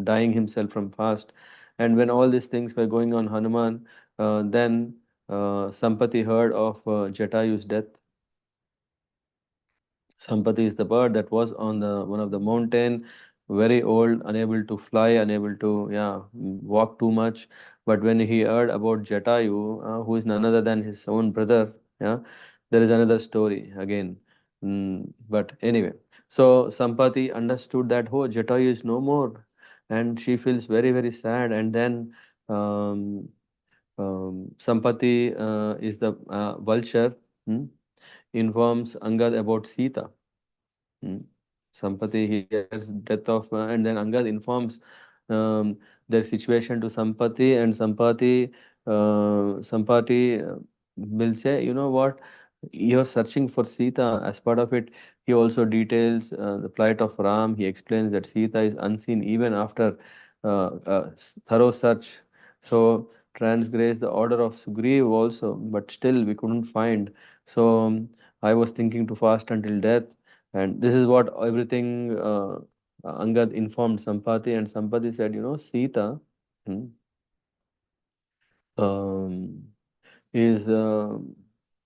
dying himself from fast. And when all these things were going on, Hanuman then Sampati heard of Jatayu's death. Sampati is the bird that was on the one of the mountain, very old, unable to fly, unable to, yeah, walk too much. But when he heard about Jatayu, who is none other than his own brother, yeah, there is another story again. But anyway, so Sampati understood that, oh, Jatayu is no more, and she feels very very sad. And then um, Sampati is the vulture, hmm, informs Angad about Sita. Hmm. Sampati hears death of, and then Angad informs um, their situation to Sampati, and Sampati will say, you know what, you're searching for Sita. As part of it, he also details the plight of Ram. He explains that Sita is unseen even after thorough search. So transgress the order of Sugriv also, but still we couldn't find. So I was thinking to fast until death, and this is what everything Angad informed Sampati, and Sampati said, you know, Sita, hmm, um, is,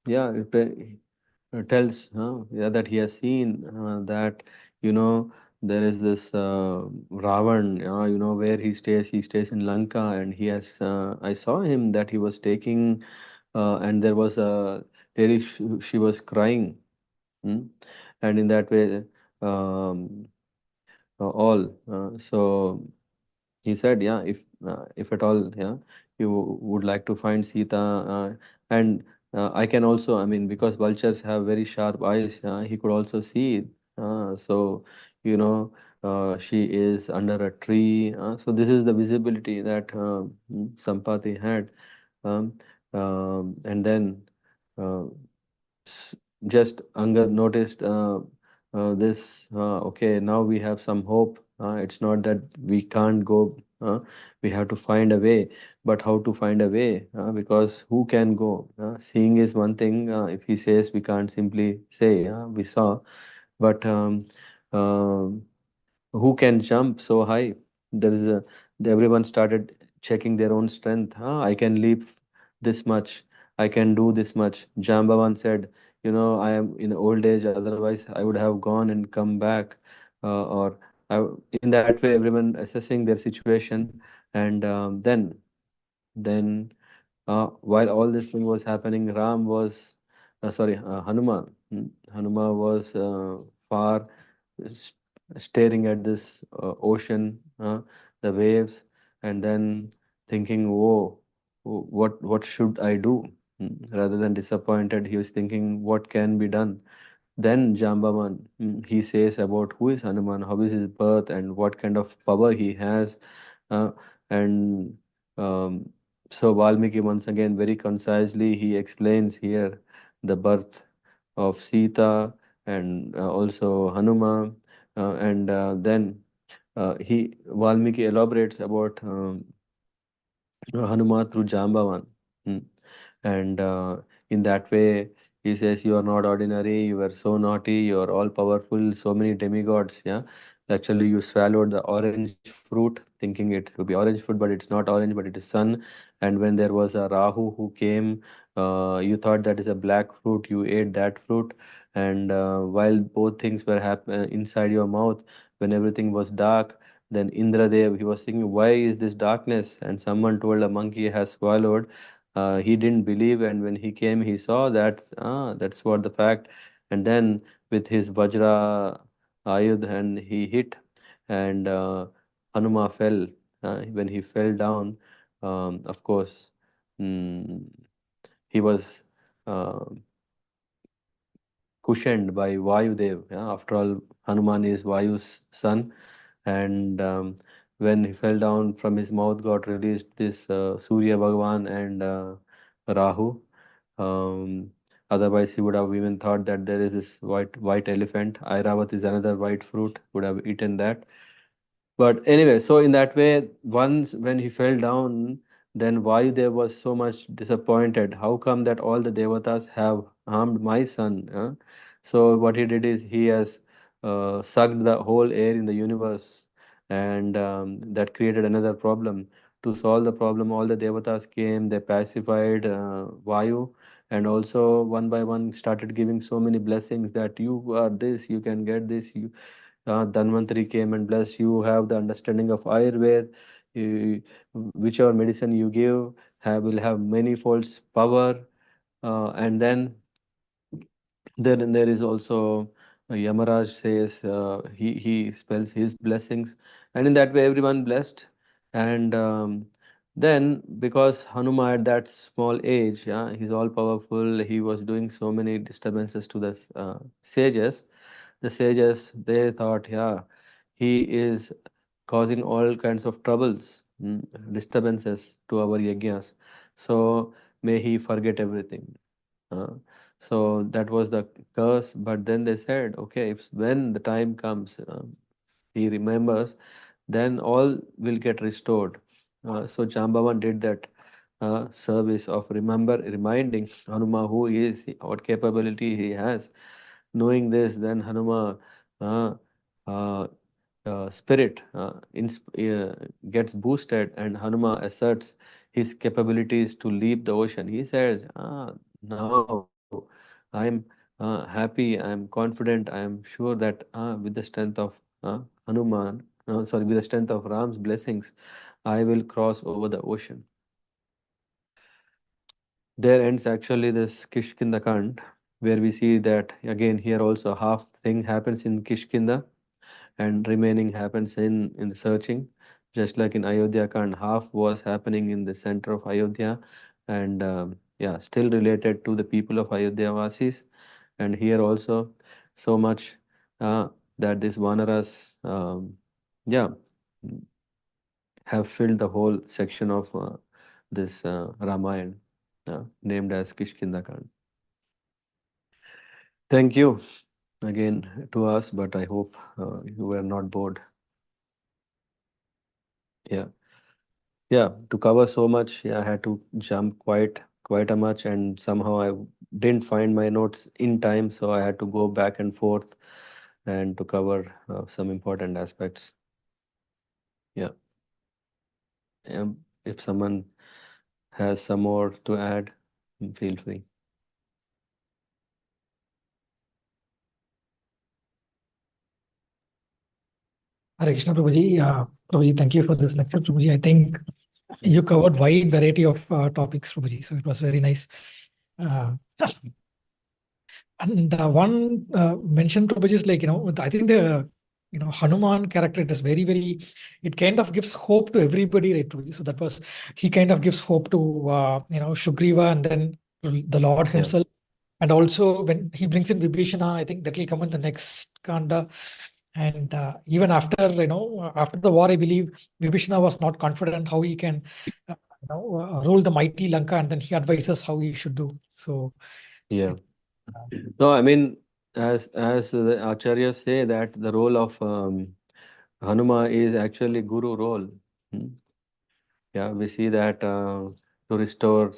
yeah, tells yeah, that he has seen that you know there is this Ravan, where he stays in Lanka, and he has I saw him that he was taking and there was a lady, she was crying, mm, and in that way um, all so he said, yeah, if at all, yeah, you would like to find Sita, and I can also, I mean, because vultures have very sharp eyes, he could also see. So, you know, she is under a tree. So this is the visibility that Sampati had, um, and then. Uh, s- just Angad noticed this. Okay, now we have some hope. It's not that we can't go. We have to find a way, but how to find a way? Because who can go? Seeing is one thing. If he says we can't simply say we saw, but um who can jump so high? There is a everyone started checking their own strength. I can leap this much. I can do this much. Jambavan said, I am in old age. Otherwise, I would have gone and come back. Or in that way, everyone assessing their situation, and then while all this thing was happening, Hanuman. Hanuman was far s- staring at this ocean, the waves, and then thinking, "Whoa, what should I do?" Rather than disappointed, he was thinking, "What can be done?" Then Jambavan, he says about who is Hanuman, how is his birth, and what kind of power he has. Uh, and um, so Valmiki once again very concisely he explains here the birth of Sita and also Hanuman, and then he Valmiki elaborates about Hanuman through Jambavan. Mm. And in that way, he says, "You are not ordinary, you are so naughty, you are all powerful, so many demigods." Yeah, actually, you swallowed the orange fruit, thinking it to be orange fruit, but it's not orange, but it is sun. And when there was a Rahu who came, you thought that is a black fruit, you ate that fruit. And while both things were inside your mouth, when everything was dark, then Indradev, he was thinking, why is this darkness? And someone told a monkey has swallowed. He didn't believe, and when he came, he saw that that's what the fact. And then with his Vajra Ayudh, and he hit, and Hanuma fell. When he fell down, of course, mm, he was uh, cushioned by Vayudev. Yeah? After all, Hanuman is Vayu's son, and when he fell down from his mouth got released this Surya Bhagavan and Rahu. Um, Otherwise, he would have even thought that there is this white elephant. Airavat is another white fruit. Would have eaten that. But anyway, so in that way, once when he fell down, then Vayudev was so much disappointed. How come that all the devatas have harmed my son? So what he did is he has sucked the whole air in the universe, and that created another problem. To solve the problem, all the devatas came, they pacified Vayu, and also one by one started giving so many blessings that you are this, you can get this, Dhanvantari came and blessed you, have the understanding of Ayurveda, you, whichever medicine you give will have many folds power. And then there is also Yamaraj says he spells his blessings, and in that way everyone blessed. And then because Hanuma at that small age, yeah, he's all powerful. He was doing so many disturbances to the sages. The sages they thought, yeah, he is causing all kinds of troubles, disturbances to our yajnas. So may he forget everything. Uh, so that was the curse. But then they said, okay, if when the time comes, he remembers, then all will get restored. So Jambavan did that service of reminding Hanuma who he is, what capability he has. Knowing this, then Hanuma uh, uh, spirit gets boosted, and Hanuma asserts his capabilities to leap the ocean. He says, "Now I am. happy, I am confident, I am sure that with the strength of Hanuman, sorry, with the strength of Ram's blessings, I will cross over the ocean. There ends actually this Kishkinda Kand, where we see that again here also half thing happens in Kishkinda and remaining happens in the searching. Just like in Ayodhya Kand, half was happening in the center of Ayodhya and yeah, still related to the people of Ayodhya Vasis. And here also so much uh, that these Vanaras yeah have filled the whole section of this Ramayana named as Kishkinda Kand. Thank you again to us, but I hope you were not bored. Yeah. Yeah, to cover so much, yeah, I had to jump quite a much, and somehow I didn't find my notes in time, so I had to go back and forth and to cover some important aspects. Yeah. If someone has some more to add, feel free. Hare Krishna, Prabhuji. Prabhuji, thank you for this lecture, Prabhuji. I think you covered wide variety of topics, Prabhuji. So it was very nice. Uh, and one mention, Prabhuji, is like, I think the, Hanuman character, it is very, very, it kind of gives hope to everybody, right, Prabhuji? So that was, he kind of gives hope to, Shugriva and then the Lord Yeah. himself. And also when he brings in Vibhishana, I think that will come in the next Kanda. And even after, after the war, I believe Vibhishana was not confident how he can, rule the mighty Lanka, and then he advises how he should do. So, Yeah. No, I mean, as the acharyas say that the role of Hanuma is actually guru role. Hmm. Yeah, we see that to restore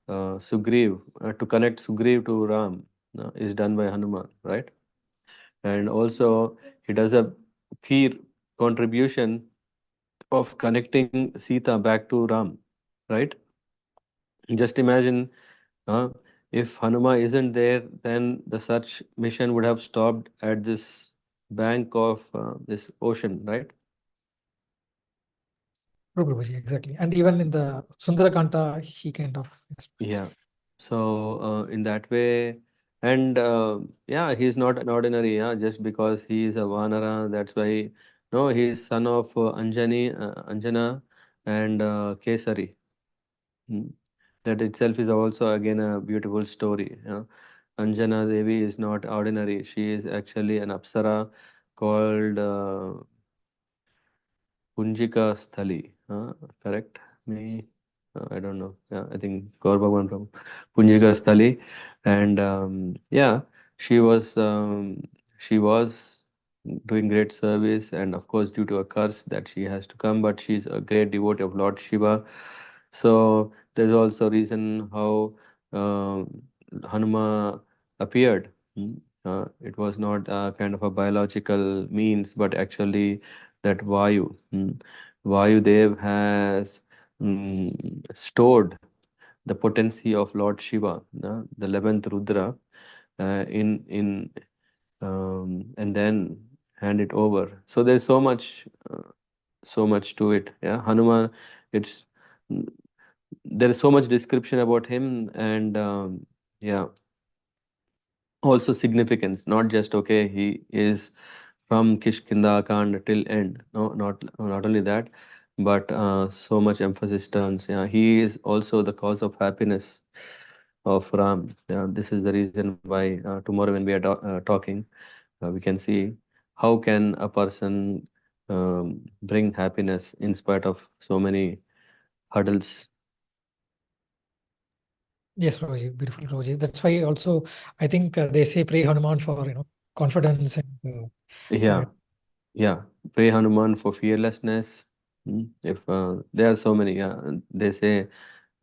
Sugriv, to connect Sugriv to Ram is done by Hanuman, right? And also he does a key contribution of connecting Sita back to Ram, right? Just imagine if Hanuma isn't there, then the search mission would have stopped at this bank of this ocean, right? True, Prabhuji, exactly. And even in the Sundarakanta, he kind of Yeah. So in that way, and yeah, he's not an ordinary, yeah, just because he is a Vanara, that's why, no, he's son of Anjana and Kesari. Hmm. That itself is also again a beautiful story. Anjana Devi is not ordinary. She is actually an Apsara called Punjika Sthali. Correct me? I don't know. Yeah, I think Gaur Bhagwan from Punjika Sthali. And yeah, she was um, she was doing great service, and of course, due to a curse that she has to come, but she's a great devotee of Lord Shiva. So there's also reason how Hanuma appeared. It was not kind of a biological means, but actually that Vayu. Vayu Dev has stored the potency of Lord Shiva, the 11th Rudra, in and then hand it over. So there's so much to it. Yeah, Hanuman. It's there is so much description about him, and yeah, also significance. Not just okay, he is from Kishkinda Kand till end. No, not only that, but so much emphasis turns. Yeah, he is also the cause of happiness of Ram. Yeah, this is the reason why tomorrow when we are talking, we can see how can a person bring happiness in spite of so many hurdles. yes, Prabhuji, beautiful, Prabhuji. That's why also I think they say pray Hanuman for confidence and Yeah, yeah. Pray Hanuman for fearlessness. If there are so many, yeah, they say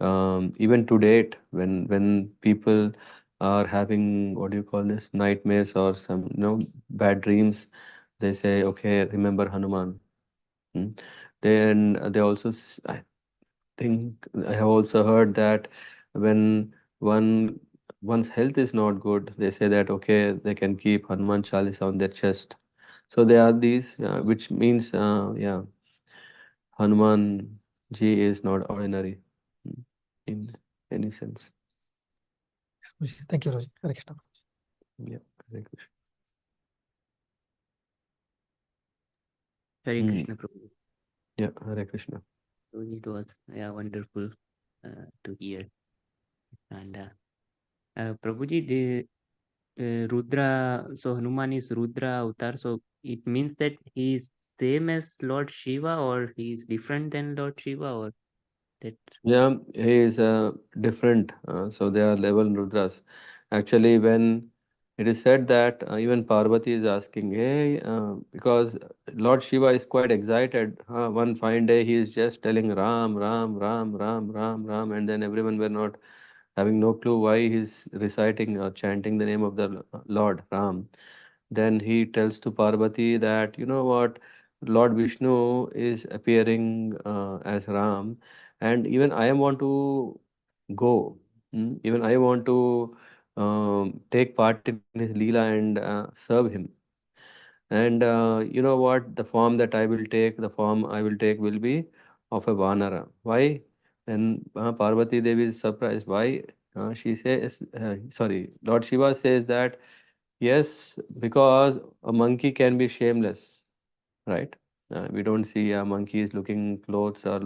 even to date, when people are having what do you call this nightmares or some bad dreams, they say, okay, remember Hanuman. Mm. Then they also I think I have also heard that when one one's health is not good, they say that okay, they can keep Hanuman Chalisa on their chest. So there are these, which means, yeah, Hanuman ji is not ordinary, mm, in any sense. Thank you, Roji. Hare Krishna. Yeah, Hare Krishna. Hare Mm, Krishna Prabhu. yeah, Hare Krishna. So it was wonderful to hear. And Prabhuji, the Rudra, so Hanuman is Rudra avatar, so it means that he is same as Lord Shiva, or he is different than Lord Shiva, or that? Yeah, he is different. So there are 11 Rudras. Actually, when it is said that even Parvati is asking, hey, because Lord Shiva is quite excited. One fine day he is just telling Ram, Ram, Ram, Ram, Ram, Ram, and then everyone were not having no clue why he's reciting or chanting the name of the Lord Ram. Then he tells to Parvati that, you know what, Lord Vishnu is appearing as Ram, and even I want to go. Even I want to take part in his Leela and serve him. And you know what? The form that I will take, the form I will take will be of a Vanara. Why? Then Parvati Devi is surprised. Why? She says, sorry, Lord Shiva says that, yes, because a monkey can be shameless, right? We don't see a monkey is looking clothes, or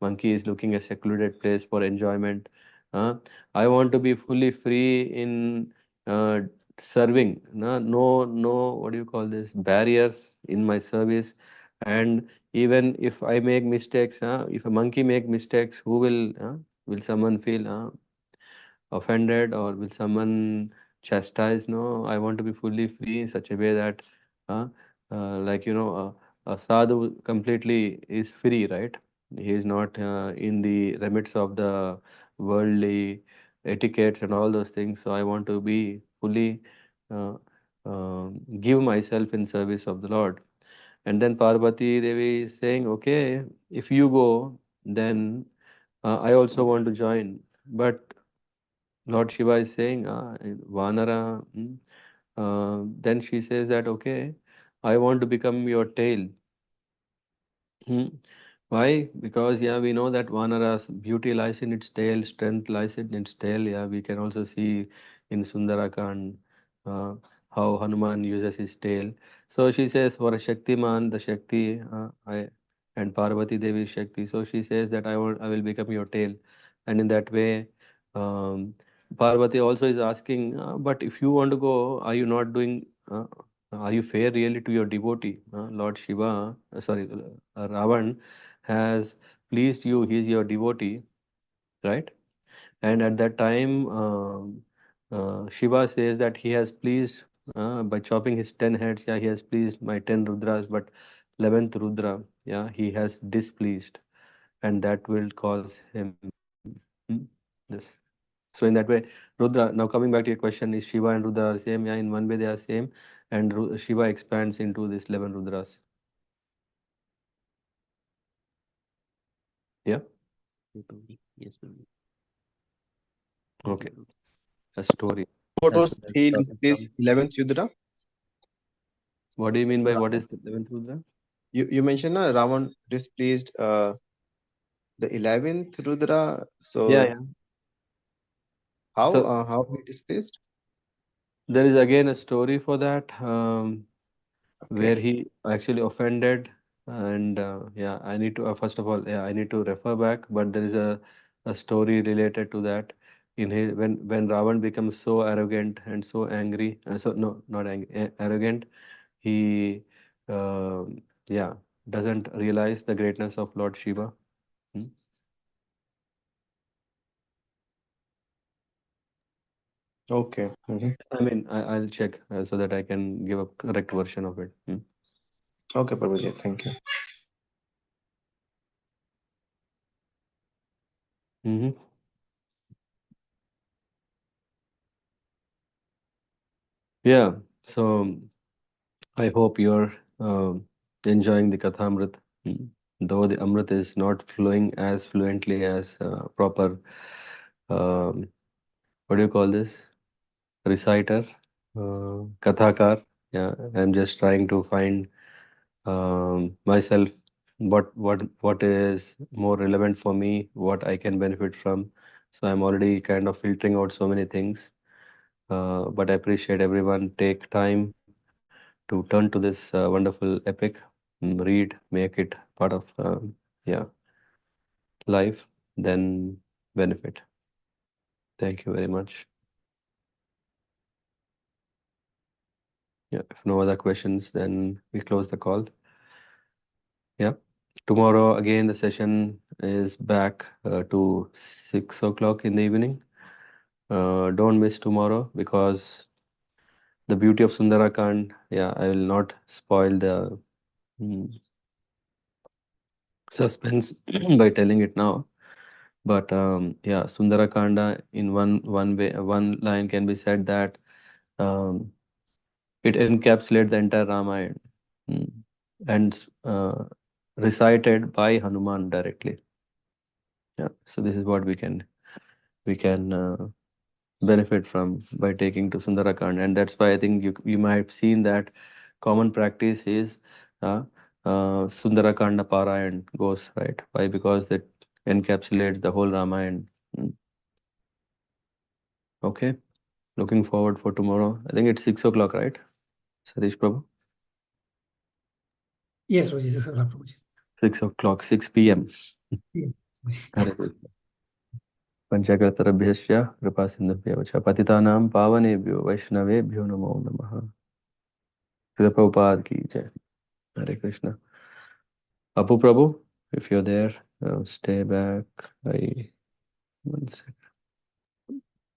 monkey is looking a secluded place for enjoyment. Uh, I want to be fully free in uh, serving. No, no, no, what do you call this? Barriers in my service. And even if I make mistakes, if a monkey make mistakes, who will someone feel offended, or will someone chastise? No, I want to be fully free in such a way that, uh, like, a sadhu completely is free, right? He is not in the remits of the worldly etiquettes and all those things. So I want to be fully uh, give myself in service of the Lord. And then Parvati Devi is saying, okay, if you go, then I also want to join. But Lord Shiva is saying, Vanara. Then she says that, okay, I want to become your tail. Hmm. Why? Because, yeah, we know that Vanara's beauty lies in its tail, strength lies in its tail. Yeah, we can also see in Sundarakand uh, how Hanuman uses his tail. So she says, for a Shaktiman, the Shakti, and Parvati Devi is Shakti. So she says that I will become your tail. And in that way, um, Parvati also is asking, but if you want to go, are you not doing, are you fair really to your devotee? Lord Shiva, sorry, Ravan has pleased you, he is your devotee, right? And at that time, Shiva says that he has pleased, by chopping his 10 heads, yeah, he has pleased my 10 Rudras, but 11th Rudra, yeah, he has displeased, and that will cause him this. So in that way, Rudra, now coming back to your question, is Shiva and Rudra are same? Yeah, in one way they are same, and Shiva expands into this 11 Rudras. Yeah, Prabhuji. Yes, Prabhuji. Thank you, okay. Prabhuji. A story. What That's was that's he starting this from. 11th Rudra? What do you mean by what Ravan. is the 11th Rudra? You mentioned Ravan displeased the 11th Rudra. Yeah, So yeah. So how he displeased? there is again a story for that, where Okay. he actually offended, and yeah, I need to first of all, yeah, I need to refer back, but there is a story related to that. In his when Ravan becomes so arrogant and so angry, so no, not angry, arrogant, he yeah, doesn't realize the greatness of Lord Shiva. Hmm? Okay. I mean, I'll check so that I can give a correct version of it. Okay, Prabhuji. Thank you. Mm-hmm. Yeah, so I hope you're enjoying the Kathamrit, though the Amrit is not flowing as fluently as proper, um, what do you call this? Reciter, Kathakar. Yeah, I'm just trying to find myself, what is more relevant for me, what I can benefit from. So I'm already kind of filtering out so many things. But I appreciate everyone take time to turn to this wonderful epic, read, make it part of yeah, life, then benefit. Thank you very much. Yeah, if no other questions, then we close the call. Yeah. Tomorrow again the session is back to 6 o'clock in the evening. Don't miss tomorrow, because the beauty of Sundarakand, yeah, I will not spoil the mm, suspense by telling it now. But yeah, Sundarakanda, in one way, one line can be said that um, it encapsulates the entire Ramayana, mm, and recited by Hanuman directly. Yeah, so this is what we can benefit from by taking to Sundarakand, and that's why I think you might have seen that common practice is uh, Sundarakanda Parayan goes, right? Why? Because it encapsulates the whole Ramayana. Mm. Okay, looking forward for tomorrow. I think it's 6 o'clock, right, Satish Prabhu? Yes, Prabhuji, 6 o'clock, Prabhuji. 6 o'clock, 6 p.m. Yeah, Prabhuji. Hare Krishna. पंचकर्तरभ्यश्च कृपा सिन्धुभ्यः च पतितानां पावनेभ्यो वैष्णवेभ्यो नमो नमः। Prabhupada ki jai. Hare Krishna. Apu Prabhu, if you're there, stay back. 1 second.